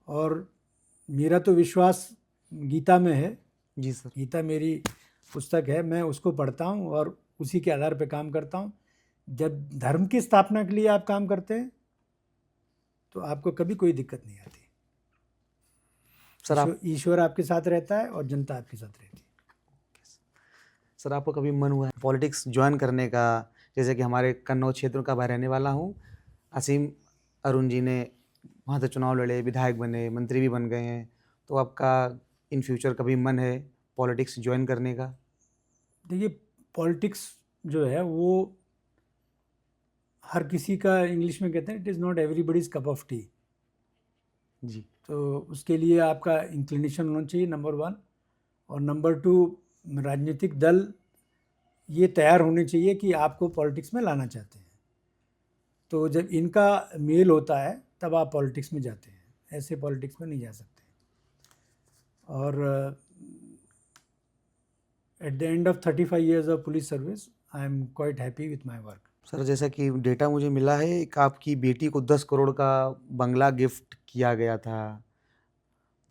और मेरा तो विश्वास गीता में है। जी सर। गीता मेरी पुस्तक है, मैं उसको पढ़ता हूँ और उसी के आधार पर काम करता हूँ। जब धर्म की स्थापना के लिए आप काम करते हैं तो आपको कभी कोई दिक्कत नहीं आती। सर, ईश्वर आपके साथ रहता है और जनता आपके साथ रहती है। सर, आपको कभी मन हुआ है पॉलिटिक्स ज्वाइन करने का? जैसे कि हमारे कन्नौज क्षेत्र का मैं रहने वाला हूँ, असीम अरुण जी ने वहाँ से चुनाव लड़े, विधायक बने, मंत्री भी बन गए हैं। तो आपका इन फ्यूचर कभी मन है पॉलिटिक्स ज्वाइन करने का? देखिए, पॉलिटिक्स जो है वो हर किसी का, इंग्लिश में कहते हैं it is not everybody's cup of tea. जी। तो उसके लिए आपका इंक्लिनेशन होना चाहिए, नंबर 1। और नंबर 2, राजनीतिक दल ये तैयार होने चाहिए कि आपको पॉलिटिक्स में लाना चाहते हैं। तो जब इनका मेल होता है तब आप पॉलिटिक्स में जाते हैं, ऐसे पॉलिटिक्स में नहीं जा सकते। और At the end of 35 years of police service, I am quite happy with my work. Sir जैसा कि डेटा मुझे मिला है एक आपकी बेटी को 10 करोड़ का बंगला गिफ्ट किया गया था,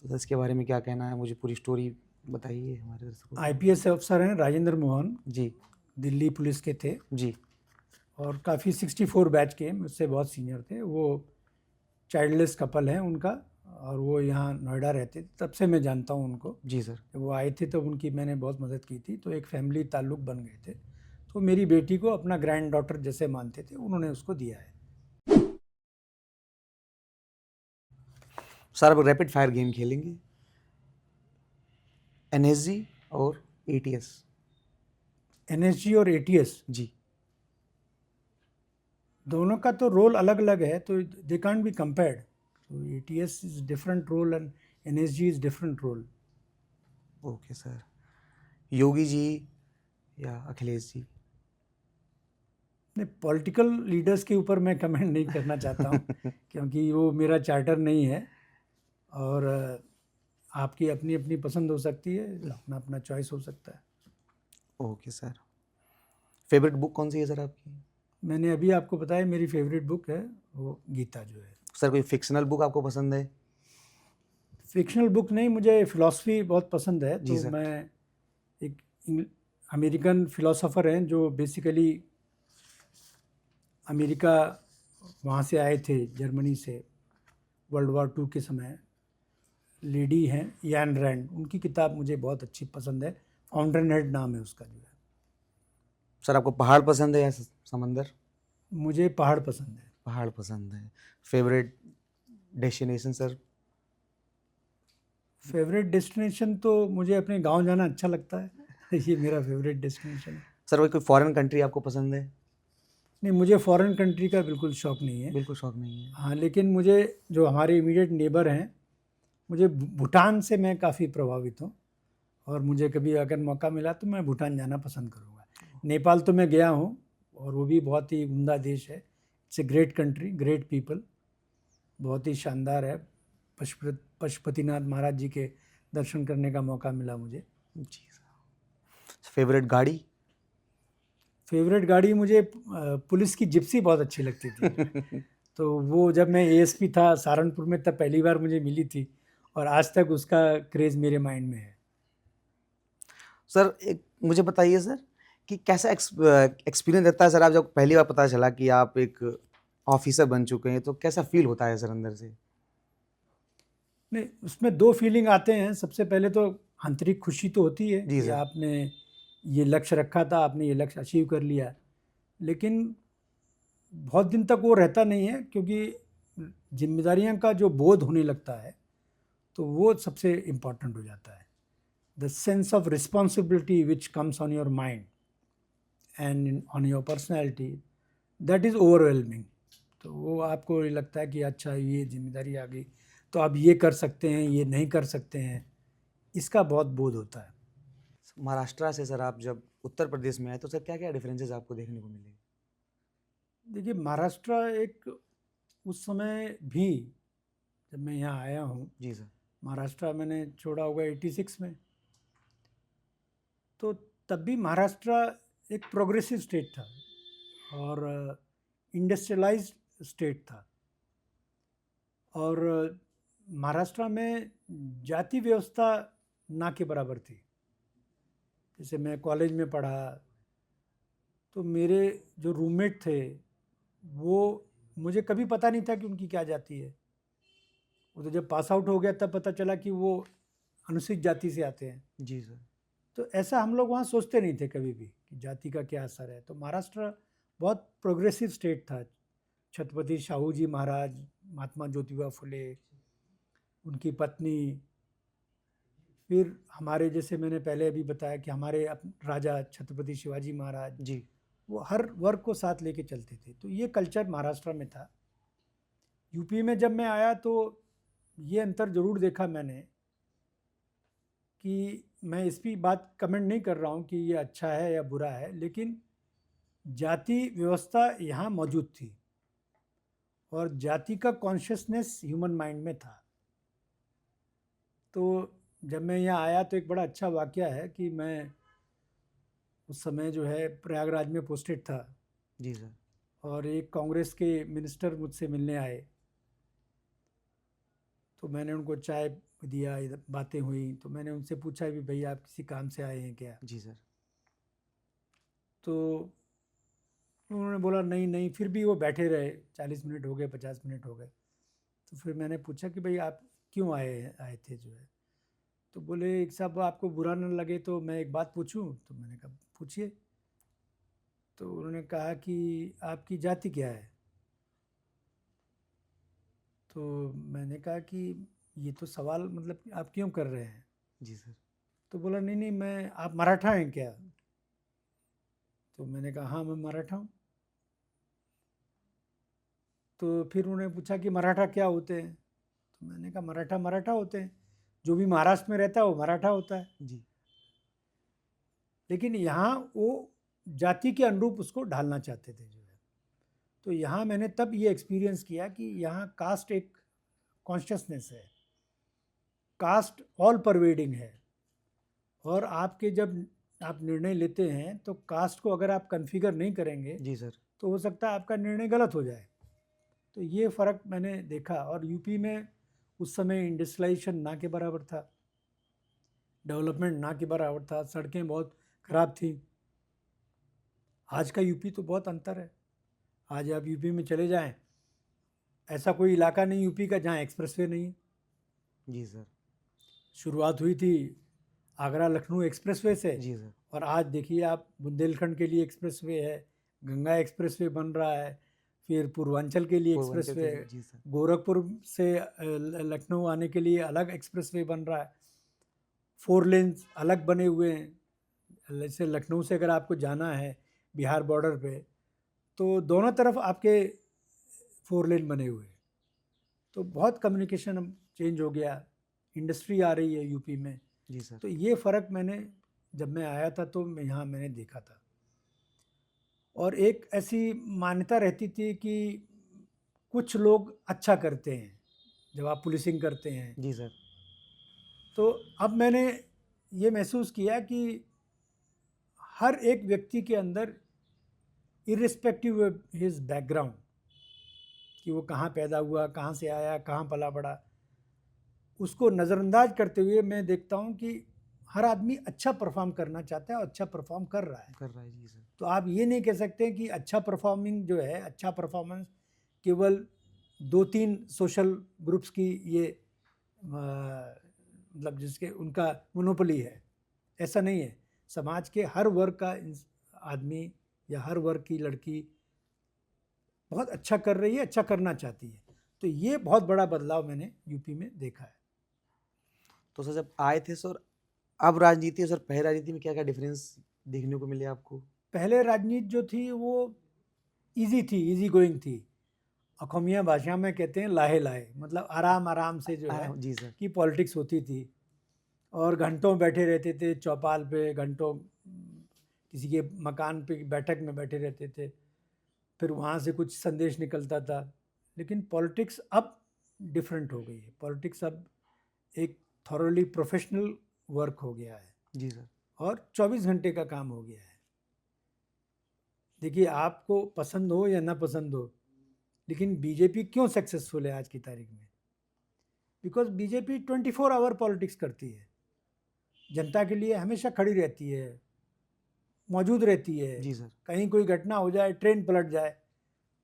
तो इसके बारे में क्या कहना है? मुझे पूरी स्टोरी बताइए हमारे दर्शकों को। IPS अफसर हैं राजेंद्र मोहन, जी दिल्ली पुलिस के थे जी और काफ़ी 64 बैच के, मुझसे बहुत सीनियर थे। वो चाइल्डलेस कपल हैं उनका, और वो यहाँ नोएडा रहते थे, तब से मैं जानता हूँ उनको। जी सर। जब वो आए थे तब उनकी मैंने बहुत मदद की थी, तो एक फैमिली ताल्लुक़ बन गए थे। तो मेरी बेटी को अपना ग्रैंड डॉटर जैसे मानते थे, उन्होंने उसको दिया है। सर अब रैपिड फायर गेम खेलेंगे, NSG और ATS। NSG और ATS जी दोनों का तो रोल अलग अलग है, तो दे कांट बी कंपेयर्ड। तो ATS is different role and NSG is different role. Okay sir. Yogi ji या अखिलेश जी? नहीं, पॉलिटिकल लीडर्स के ऊपर मैं कमेंट नहीं करना चाहता हूँ क्योंकि वो मेरा चार्टर नहीं है, और आपकी अपनी अपनी पसंद हो सकती है, अपना अपना चॉइस हो सकता है। Okay sir. फेवरेट बुक कौन सी है सर आपकी? मैंने अभी आपको बताया मेरी फेवरेट बुक है वो गीता जो है। सर कोई फिक्शनल बुक आपको पसंद है? फिक्शनल बुक नहीं, मुझे फ़िलॉसफी बहुत पसंद है। जी तो सर। मैं एक अमेरिकन फ़िलोसोफर हैं जो बेसिकली अमेरिका वहाँ से आए थे, जर्मनी से, वर्ल्ड वॉर 2 के समय। लेडी हैं यान रैंड, उनकी किताब मुझे बहुत अच्छी पसंद है, फाउंटेन हेड नाम है उसका जो है। सर आपको पहाड़ पसंद है या समंदर? मुझे पहाड़ पसंद है। पहाड़ पसंद है। Favourite destination sir? Favourite destination तो मुझे अपने गांव जाना अच्छा लगता है ये मेरा फेवरेट डेस्टिनेशन है। सर कोई फॉरेन कंट्री आपको पसंद है? नहीं, मुझे फॉरेन कंट्री का बिल्कुल शौक़ नहीं है। बिल्कुल शौक नहीं है। हाँ, लेकिन मुझे जो हमारे इमीडिएट नेबर हैं, मुझे भूटान से मैं काफ़ी प्रभावित हूँ, और मुझे कभी अगर मौका मिला तो मैं भूटान जाना पसंद करूँगा। नेपाल तो मैं गया हूँ, और वो भी बहुत ही उम्दा देश है। It's a great country, great people, बहुत ही शानदार है। पशुपतिनाथ महाराज जी के दर्शन करने का मौका मिला मुझे। जी सर। फेवरेट गाड़ी? फेवरेट गाड़ी मुझे पुलिस की जिप्सी बहुत अच्छी लगती थी तो वो जब मैं ASP था सहारनपुर में, तब पहली बार मुझे मिली थी, और आज तक उसका क्रेज़ मेरे माइंड में है। सर एक मुझे बताइए सर कि कैसा एक्सपीरियंस रहता है सर, आप जब पहली बार पता चला कि आप एक ऑफिसर बन चुके हैं, तो कैसा फील होता है सर अंदर से? नहीं, उसमें 2 फीलिंग आते हैं। सबसे पहले तो आंतरिक खुशी तो होती है जी कि सर। आपने ये लक्ष्य रखा था, आपने ये लक्ष्य अचीव कर लिया। लेकिन बहुत दिन तक वो रहता नहीं है, क्योंकि जिम्मेदारियां का जो बोध होने लगता है, तो वो सबसे इम्पॉर्टेंट हो जाता है। The sense of responsibility which comes on your mind and on your personality, that is overwhelming. तो वो आपको ये लगता है कि अच्छा ये जिम्मेदारी आ गई, तो आप ये कर सकते हैं, ये नहीं कर सकते हैं, इसका बहुत बोध होता है। महाराष्ट्र से सर आप जब उत्तर प्रदेश में आए, तो सर क्या क्या डिफरेंसेस आपको देखने को मिले? देखिए, महाराष्ट्र एक उस समय भी, जब मैं यहाँ आया हूँ, जी सर। महाराष्ट्र मैंने छोड़ा होगा 86 में, तो तब भी महाराष्ट्र एक प्रोग्रेसिव स्टेट था और इंडस्ट्रियलाइज्ड स्टेट था। और महाराष्ट्र में जाति व्यवस्था ना के बराबर थी। जैसे मैं कॉलेज में पढ़ा, तो मेरे जो रूममेट थे, वो मुझे कभी पता नहीं था कि उनकी क्या जाति है। वो तो जब पास आउट हो गया तब पता चला कि वो अनुसूचित जाति से आते हैं। जी सर। तो ऐसा हम लोग वहाँ सोचते नहीं थे कभी भी कि जाति का क्या असर है। तो महाराष्ट्र बहुत प्रोग्रेसिव स्टेट था। छत्रपति शाहू जी महाराज, महात्मा ज्योतिबा फुले, उनकी पत्नी, फिर हमारे, जैसे मैंने पहले अभी बताया कि हमारे राजा छत्रपति शिवाजी महाराज, जी। वो हर वर्ग को साथ लेके चलते थे। तो ये कल्चर महाराष्ट्र में था। यूपी में जब मैं आया तो ये अंतर ज़रूर देखा मैंने, कि मैं इस पर बात कमेंट नहीं कर रहा हूँ कि ये अच्छा है या बुरा है, लेकिन जाति व्यवस्था यहाँ मौजूद थी और जाति का कॉन्शियसनेस ह्यूमन माइंड में था। तो जब मैं यहाँ आया तो एक बड़ा अच्छा वाक़या है कि मैं उस समय जो है प्रयागराज में पोस्टेड था, जी सर। और एक कांग्रेस के मिनिस्टर मुझसे मिलने आए, तो मैंने उनको चाय दिया, इधर बातें हुई, तो मैंने उनसे पूछा भी भैया आप किसी काम से आए हैं क्या? जी सर। तो उन्होंने बोला नहीं नहीं, फिर भी वो बैठे रहे, 40 मिनट हो गए, 50 मिनट हो गए। तो फिर मैंने पूछा कि भाई आप क्यों आए थे जो है? तो बोले एक साहब आपको बुरा न लगे तो मैं एक बात पूछूं? तो मैंने कहा पूछिए। तो उन्होंने कहा कि आपकी जाति क्या है? तो मैंने कहा कि ये तो सवाल मतलब आप क्यों कर रहे हैं? जी सर। तो बोला नहीं नहीं, मैं आप मराठा हैं क्या? तो मैंने कहा हाँ मैं मराठा हूँ। तो फिर उन्होंने पूछा कि मराठा क्या होते हैं? तो मैंने कहा मराठा मराठा होते हैं, जो भी महाराष्ट्र में रहता है वो मराठा होता है। जी। लेकिन यहाँ वो जाति के अनुरूप उसको ढालना चाहते थे जो है। तो यहाँ मैंने तब ये एक्सपीरियंस किया कि यहाँ कास्ट एक कॉन्शियसनेस है, कास्ट ऑल परवेडिंग है, और आपके जब आप निर्णय लेते हैं तो कास्ट को अगर आप कन्फिगर नहीं करेंगे जी सर। तो हो सकता है आपका निर्णय गलत हो जाए। तो ये फ़र्क मैंने देखा। और यूपी में उस समय इंडस्ट्रियलाइजेशन ना के बराबर था, डेवलपमेंट ना के बराबर था, सड़कें बहुत ख़राब थी। आज का यूपी तो बहुत अंतर है। आज आप यूपी में चले जाएं, ऐसा कोई इलाका नहीं यूपी का जहाँ एक्सप्रेसवे नहीं है। जी सर। शुरुआत हुई थी आगरा लखनऊ एक्सप्रेसवे से, जी सर। और आज देखिए आप बुंदेलखंड के लिए एक्सप्रेसवे है, गंगा एक्सप्रेसवे बन रहा है, फिर पूर्वांचल के लिए पूर्वांचल एक्सप्रेसवे के लिए, है, जी सर। गोरखपुर से लखनऊ आने के लिए अलग एक्सप्रेसवे बन रहा है, 4 लेन्स अलग बने हुए हैं। जैसे लखनऊ से अगर आपको जाना है बिहार बॉर्डर पे, तो दोनों तरफ आपके 4 लेन बने हुए हैं। तो बहुत कम्युनिकेशन चेंज हो गया, इंडस्ट्री आ रही है यूपी में। जी सर। तो ये फ़र्क मैंने जब मैं आया था तो मैं यहाँ मैंने देखा था। और एक ऐसी मान्यता रहती थी कि कुछ लोग अच्छा करते हैं जब आप पुलिसिंग करते हैं। जी सर। तो अब मैंने ये महसूस किया कि हर एक व्यक्ति के अंदर, इरिस्पेक्टिव ऑफ हिज बैकग्राउंड, कि वो कहाँ पैदा हुआ, कहाँ से आया, कहाँ पला बड़ा, उसको नज़रअंदाज करते हुए मैं देखता हूँ कि हर आदमी अच्छा परफॉर्म करना चाहता है और अच्छा परफॉर्म कर रहा है। कर रहा है। जी सर। तो आप ये नहीं कह सकते कि अच्छा परफॉर्मिंग जो है, अच्छा परफॉर्मेंस केवल 2-3 सोशल ग्रुप्स की ये मतलब जिसके उनका मोनोपोली है, ऐसा नहीं है। समाज के हर वर्ग का आदमी या हर वर्ग की लड़की बहुत अच्छा कर रही है, अच्छा करना चाहती है। तो ये बहुत बड़ा बदलाव मैंने यूपी में देखा है। तो सर जब आए थे सर, अब राजनीति और सर पहले राजनीति में क्या-क्या डिफरेंस देखने को मिले आपको? पहले राजनीति जो थी वो इजी थी, इजी गोइंग थी। असमिया भाषा में कहते हैं लाहे लाहे, मतलब आराम आराम से जो है जी सर। कि पॉलिटिक्स होती थी। और घंटों बैठे रहते थे चौपाल पे, घंटों किसी के मकान पे बैठक में बैठे रहते थे, फिर वहाँ से कुछ संदेश निकलता था। लेकिन पॉलिटिक्स अब डिफरेंट हो गई है। पॉलिटिक्स अब एक थॉरली प्रोफेशनल वर्क हो गया है, जी सर। और 24 घंटे का काम हो गया है। देखिए आपको पसंद हो या ना पसंद हो, लेकिन बीजेपी क्यों सक्सेसफुल है आज की तारीख में? बिकॉज बीजेपी 24 आवर पॉलिटिक्स करती है, जनता के लिए हमेशा खड़ी रहती है, मौजूद रहती है। जी सर। कहीं कोई घटना हो जाए, ट्रेन पलट जाए,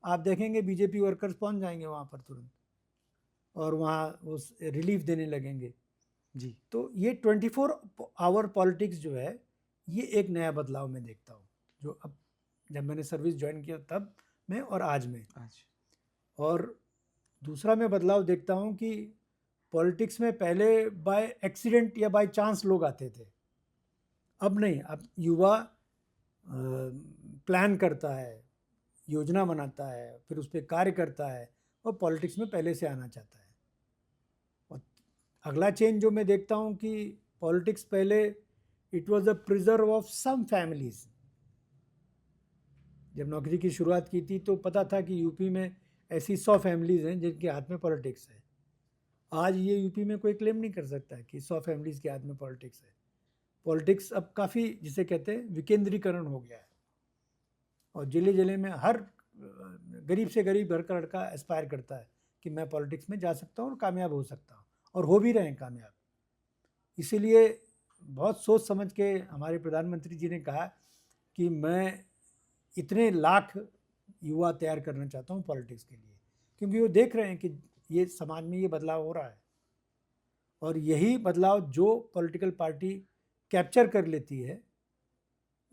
आप देखेंगे बीजेपी वर्कर्स पहुंच जाएंगे वहाँ पर तुरंत, और वहाँ उस रिलीफ देने लगेंगे। जी। तो ये 24 आवर पॉलिटिक्स जो है, ये एक नया बदलाव मैं देखता हूँ, जो अब जब मैंने सर्विस ज्वाइन किया तब में और आज में। अच्छा। और दूसरा मैं बदलाव देखता हूँ कि पॉलिटिक्स में पहले बाय एक्सीडेंट या बाय चांस लोग आते थे, अब नहीं। अब युवा प्लान करता है, योजना बनाता है, फिर उस पर कार्य करता है, और पॉलिटिक्स में पहले से आना चाहता है। और अगला चेंज जो मैं देखता हूँ कि पॉलिटिक्स पहले it was a preserve of some families. जब नौकरी की शुरुआत की थी तो पता था कि यूपी में ऐसी 100 फैमिलीज़ हैं जिनके हाथ में पॉलिटिक्स है। आज ये यूपी में कोई क्लेम नहीं कर सकता कि 100 फैमिलीज़ के हाथ में पॉलिटिक्स है। पॉलिटिक्स अब काफ़ी जिसे कहते हैं विकेंद्रीकरण हो गया है, और जिले जिले में हर गरीब से गरीब घर का लड़का एस्पायर करता है कि मैं पॉलिटिक्स में जा सकता हूँ और कामयाब हो सकता हूँ, और हो भी रहे हैं कामयाब। इसीलिए बहुत सोच समझ के हमारे प्रधानमंत्री जी ने कहा कि मैं इतने लाख युवा तैयार करना चाहता हूँ पॉलिटिक्स के लिए, क्योंकि वो देख रहे हैं कि ये समाज में ये बदलाव हो रहा है, और यही बदलाव जो पॉलिटिकल पार्टी कैप्चर कर लेती है,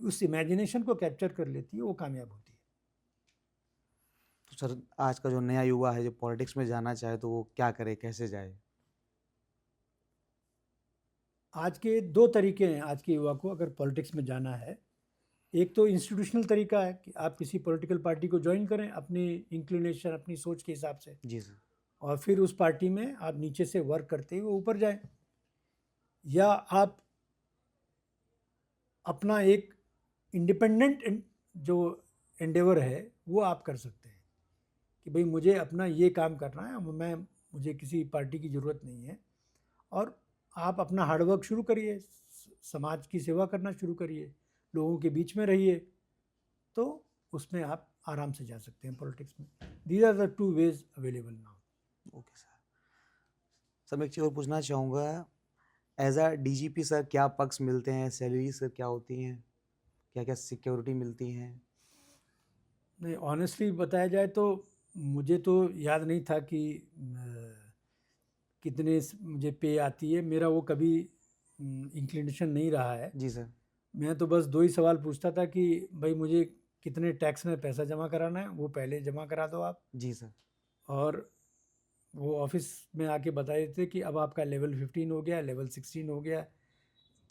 उस इमेजिनेशन को कैप्चर कर लेती है, वो कामयाब होती है। तो सर आज का जो नया युवा है जो पॉलिटिक्स में जाना चाहे तो वो क्या करे, कैसे जाए? आज के दो तरीके हैं आज के युवा को अगर पॉलिटिक्स में जाना है। एक तो इंस्टीट्यूशनल तरीका है कि आप किसी पॉलिटिकल पार्टी को ज्वाइन करें अपनी इंक्लिनेशन, अपनी सोच के हिसाब से, जी सर। और फिर उस पार्टी में आप नीचे से वर्क करते हुए ऊपर जाएं। या आप अपना एक इंडिपेंडेंट जो एंडेवर है वो आप कर सकते हैं कि भाई मुझे अपना ये काम करना है, मुझे किसी पार्टी की ज़रूरत नहीं है, और आप अपना हार्डवर्क शुरू करिए, समाज की सेवा करना शुरू करिए, लोगों के बीच में रहिए, तो उसमें आप आराम से जा सकते हैं पॉलिटिक्स में। These are the two ways available now. Okay sir. Sir मैं एक चीज़ और पूछना चाहूँगा, एज अ डीजीपी सर क्या पक्ष मिलते हैं, सैलरी सर क्या होती हैं, क्या क्या सिक्योरिटी मिलती हैं? नहीं, ऑनेस्टली बताया जाए तो मुझे तो याद नहीं था कि कितने मुझे पे आती है, मेरा वो कभी इंक्लिनेशन नहीं रहा है। जी सर। मैं तो बस दो ही सवाल पूछता था कि भाई मुझे कितने टैक्स में पैसा जमा कराना है, वो पहले जमा करा दो आप, जी सर। और वो ऑफिस में आके बता देते कि अब आपका लेवल 15 हो गया, लेवल 16 हो गया।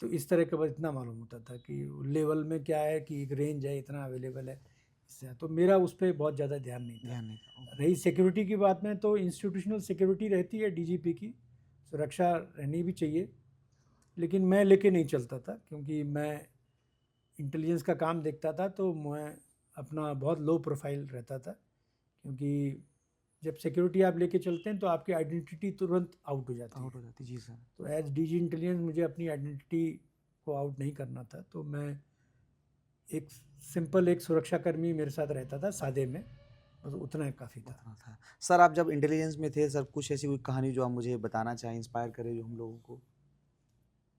तो इस तरह का बस इतना मालूम होता था कि लेवल में क्या है कि एक रेंज है, इतना अवेलेबल है, इससे तो मेरा उस पर बहुत ज़्यादा ध्यान नहीं था। ध्यान नहीं था। ओके। रही सिक्योरिटी की बात में, तो इंस्टीट्यूशनल सिक्योरिटी रहती है डीजीपी की, सुरक्षा रहनी भी चाहिए, लेकिन मैं लेके नहीं चलता था क्योंकि मैं इंटेलिजेंस का काम देखता था, तो मैं अपना बहुत लो प्रोफाइल रहता था, क्योंकि जब सिक्योरिटी आप लेके चलते हैं तो आपकी आइडेंटिटी तुरंत आउट हो जाती आउट हो है। जाती। जी सर। तो एज डीजी इंटेलिजेंस मुझे अपनी आइडेंटिटी को आउट नहीं करना था, तो मैं एक सिंपल एक सुरक्षाकर्मी मेरे साथ रहता था सादे में, बस उतना काफ़ी था। उतना था। सर आप जब इंटेलिजेंस में थे सर, कुछ ऐसी कोई कहानी जो आप मुझे बताना चाहें, इंस्पायर करे जो हम लोगों को?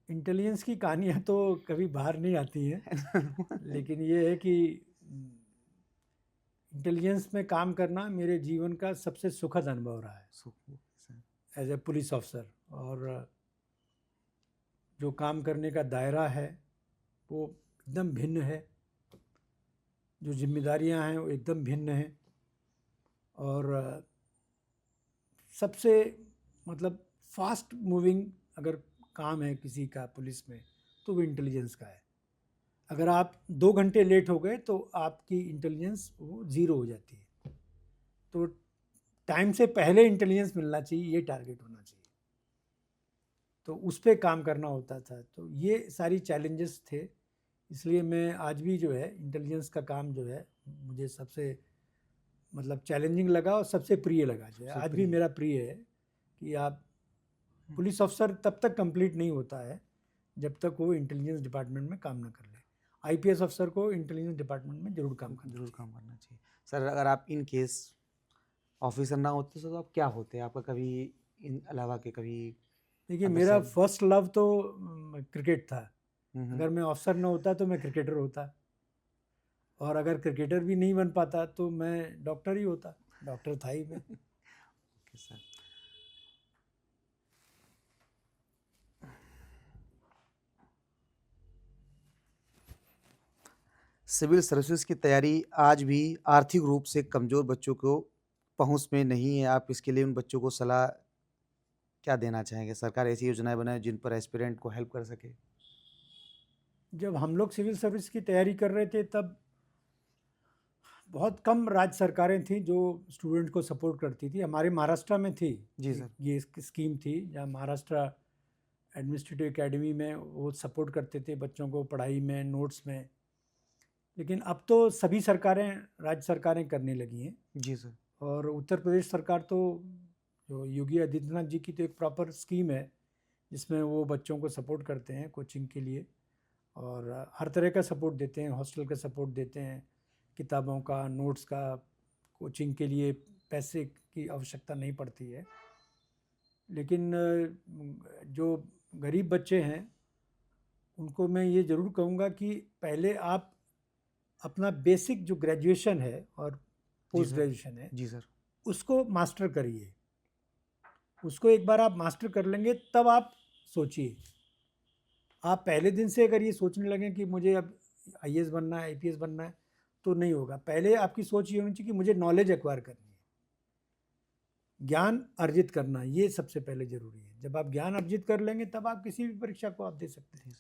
इंटेलिजेंस की कहानियाँ तो कभी बाहर नहीं आती हैं, लेकिन ये है कि इंटेलिजेंस में काम करना मेरे जीवन का सबसे सुखद अनुभव रहा है sir. As a police officer. और जो काम करने का दायरा है वो एकदम भिन्न है, जो जिम्मेदारियां हैं वो एकदम भिन्न हैं, और सबसे मतलब फास्ट मूविंग अगर काम है किसी का पुलिस में तो वो इंटेलिजेंस का है। अगर आप 2 घंटे लेट हो गए तो आपकी इंटेलिजेंस वो ज़ीरो हो जाती है। तो टाइम से पहले इंटेलिजेंस मिलना चाहिए, ये टारगेट होना चाहिए, तो उस पर काम करना होता था। तो ये सारी चैलेंजेस थे, इसलिए मैं आज भी जो है इंटेलिजेंस का काम जो है मुझे सबसे मतलब चैलेंजिंग लगा और सबसे प्रिय लगा, जो है आज भी मेरा प्रिय है कि आप पुलिस ऑफिसर तब तक कंप्लीट नहीं होता है जब तक वो इंटेलिजेंस डिपार्टमेंट में काम ना कर ले। आईपीएस अफसर को इंटेलिजेंस डिपार्टमेंट में जरूर काम करना चाहिए। काम करना चाहिए। सर अगर आप इन केस ऑफिसर ना होते तो आप क्या होते? आपका कभी इन अलावा के कभी देखिए, अदर मेरा साइड? फर्स्ट लव तो क्रिकेट था। हम्म। अगर मैं ऑफिसर ना होता तो मैं क्रिकेटर होता, और अगर क्रिकेटर भी नहीं बन पाता तो मैं डॉक्टर ही होता। डॉक्टर था ही मैं। Okay sir. सिविल सर्विसेज की तैयारी आज भी आर्थिक रूप से कमज़ोर बच्चों को पहुँच में नहीं है। आप इसके लिए उन बच्चों को सलाह क्या देना चाहेंगे? सरकार ऐसी योजनाएँ बनाए जिन पर एस्पिरेंट को हेल्प कर सके। जब हम लोग सिविल सर्विस की तैयारी कर रहे थे तब बहुत कम राज्य सरकारें थीं जो स्टूडेंट को सपोर्ट करती थी। हमारे महाराष्ट्र में थी जी सर। ये स्कीम थी, जहाँ महाराष्ट्र एडमिनिस्ट्रेटिव एकेडमी में वो सपोर्ट करते थे बच्चों को पढ़ाई में, नोट्स में। लेकिन अब तो सभी सरकारें, राज्य सरकारें करने लगी हैं। जी सर। और उत्तर प्रदेश सरकार तो जो योगी आदित्यनाथ जी की तो एक प्रॉपर स्कीम है जिसमें वो बच्चों को सपोर्ट करते हैं कोचिंग के लिए। और हर तरह का सपोर्ट देते हैं, हॉस्टल का सपोर्ट देते हैं, किताबों का, नोट्स का, कोचिंग के लिए पैसे की आवश्यकता नहीं पड़ती है। लेकिन जो गरीब बच्चे हैं उनको मैं ये ज़रूर कहूँगा कि पहले आप अपना बेसिक जो ग्रेजुएशन है और पोस्ट ग्रेजुएशन है जी सर, उसको मास्टर करिए। उसको एक बार आप मास्टर कर लेंगे तब आप सोचिए। आप पहले दिन से अगर ये सोचने लगें कि मुझे अब आईएएस बनना है, आईपीएस बनना है, तो नहीं होगा। पहले आपकी सोच ये होनी चाहिए कि मुझे नॉलेज एक्वायर करनी है, ज्ञान अर्जित करना, ये सबसे पहले ज़रूरी है। जब आप ज्ञान अर्जित कर लेंगे तब आप किसी भी परीक्षा को आप दे सकते हैं।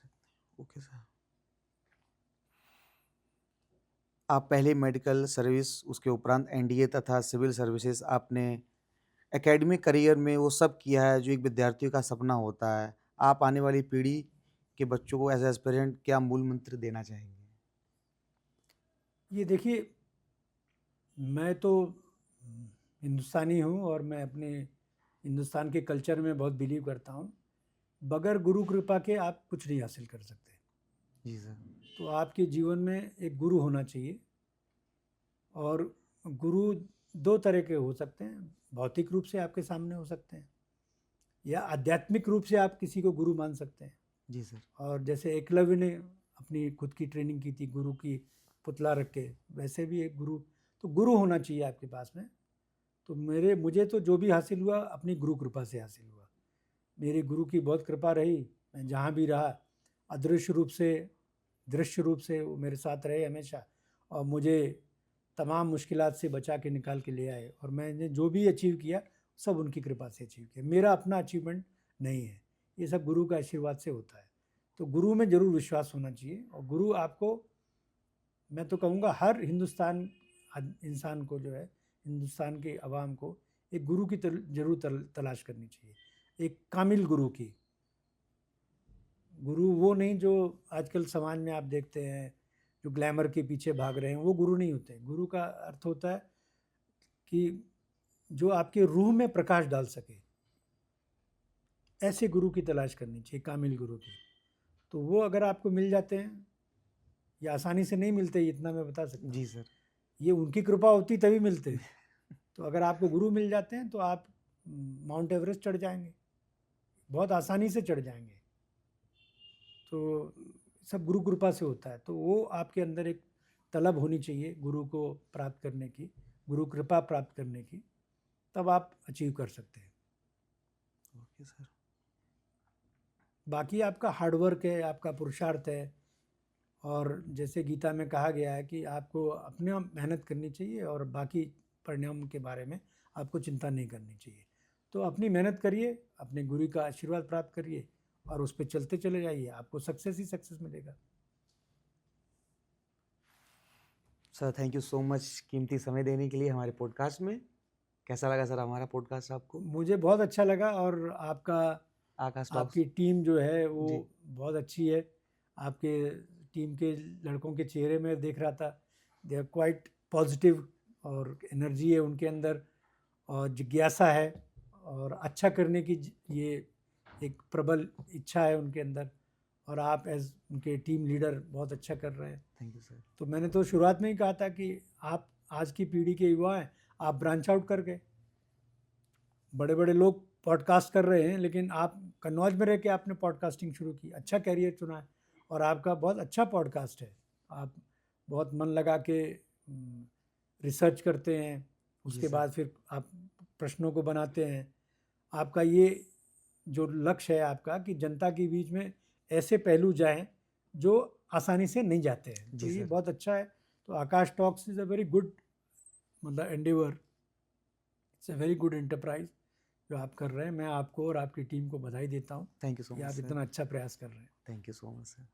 Okay sir. आप पहले मेडिकल सर्विस, उसके उपरांत एनडीए तथा सिविल सर्विसेज आपने एकेडमिक करियर में वो सब किया है जो एक विद्यार्थियों का सपना होता है। आप आने वाली पीढ़ी के बच्चों को एज एस्पिरेंट क्या मूल मंत्र देना चाहेंगे? ये देखिए, मैं तो हिंदुस्तानी हूँ और मैं अपने हिंदुस्तान के कल्चर में बहुत बिलीव करता हूँ। बगैर गुरु कृपा के आप कुछ नहीं हासिल कर सकते। जी सर। तो आपके जीवन में एक गुरु होना चाहिए, और गुरु दो तरह के हो सकते हैं। भौतिक रूप से आपके सामने हो सकते हैं, या आध्यात्मिक रूप से आप किसी को गुरु मान सकते हैं। जी सर। और जैसे एकलव्य ने अपनी खुद की ट्रेनिंग की थी गुरु की पुतला रख के, वैसे भी एक गुरु, तो गुरु होना चाहिए आपके पास में। तो मुझे तो जो भी हासिल हुआ अपनी गुरु कृपा से हासिल हुआ। मेरी गुरु की बहुत कृपा रही। मैं जहाँ भी रहा अदृश्य रूप से दृश्य रूप से वो मेरे साथ रहे हमेशा, और मुझे तमाम मुश्किलात से बचा के निकाल के ले आए। और मैंने जो भी अचीव किया सब उनकी कृपा से अचीव किया। मेरा अपना अचीवमेंट नहीं है, ये सब गुरु का आशीर्वाद से होता है। तो गुरु में ज़रूर विश्वास होना चाहिए। और गुरु आपको, मैं तो कहूँगा हर हिंदुस्तान इंसान को जो है, हिंदुस्तान के अवाम को एक गुरु की जरूर तलाश करनी चाहिए, एक कामिल गुरु की। गुरु वो नहीं जो आजकल समाज में आप देखते हैं, जो ग्लैमर के पीछे भाग रहे हैं, वो गुरु नहीं होते। गुरु का अर्थ होता है कि जो आपके रूह में प्रकाश डाल सके, ऐसे गुरु की तलाश करनी चाहिए, कामिल गुरु की। तो वो अगर आपको मिल जाते हैं, ये आसानी से नहीं मिलते, इतना मैं बता सकता हूँ। जी सर। ये उनकी कृपा होती तभी मिलते। तो अगर आपको गुरु मिल जाते हैं तो आप माउंट एवरेस्ट चढ़ जाएंगे, बहुत आसानी से चढ़ जाएंगे। तो सब गुरु कृपा से होता है। तो वो आपके अंदर एक तलब होनी चाहिए गुरु को प्राप्त करने की, गुरु कृपा प्राप्त करने की, तब आप अचीव कर सकते हैं। Okay sir. बाकी आपका हार्डवर्क है, आपका पुरुषार्थ है। और जैसे गीता में कहा गया है कि आपको अपने मेहनत करनी चाहिए और बाकी परिणाम के बारे में आपको चिंता नहीं करनी चाहिए। तो अपनी मेहनत करिए, अपने गुरु का आशीर्वाद प्राप्त करिए और उस पर चलते चले जाइए, आपको सक्सेस ही सक्सेस मिलेगा। Sir thank you so much कीमती समय देने के लिए हमारे पॉडकास्ट में। कैसा लगा सर हमारा पॉडकास्ट आपको? मुझे बहुत अच्छा लगा। और आकाश टॉक्स आपकी टीम जो है वो जी। बहुत अच्छी है। आपके टीम के लड़कों के चेहरे में देख रहा था, दे आर क्वाइट पॉजिटिव, और एनर्जी है उनके अंदर, और जिज्ञासा है, और अच्छा करने की ये एक प्रबल इच्छा है उनके अंदर। और आप एज उनके टीम लीडर बहुत अच्छा कर रहे हैं। Thank you sir. तो मैंने तो शुरुआत में ही कहा था कि आप आज की पीढ़ी के युवा हैं, आप ब्रांच आउट कर गए। बड़े बड़े लोग पॉडकास्ट कर रहे हैं, लेकिन आप कन्नौज में रह के आपने पॉडकास्टिंग शुरू की, अच्छा कैरियर चुना है, और आपका बहुत अच्छा पॉडकास्ट है। आप बहुत मन लगा के रिसर्च करते हैं, उसके सर। बाद फिर आप प्रश्नों को बनाते हैं। आपका ये जो लक्ष्य है आपका कि जनता के बीच में ऐसे पहलू जाएं जो आसानी से नहीं जाते हैं, तो जी ये सर। बहुत अच्छा है। तो Akash talks is a very good, मतलब endeavour, it's a very good enterprise जो आप कर रहे हैं। मैं आपको और आपकी टीम को बधाई देता हूँ थैंक यू सो कि मच आप सर। इतना अच्छा प्रयास कर रहे हैं। Thank you so much sir.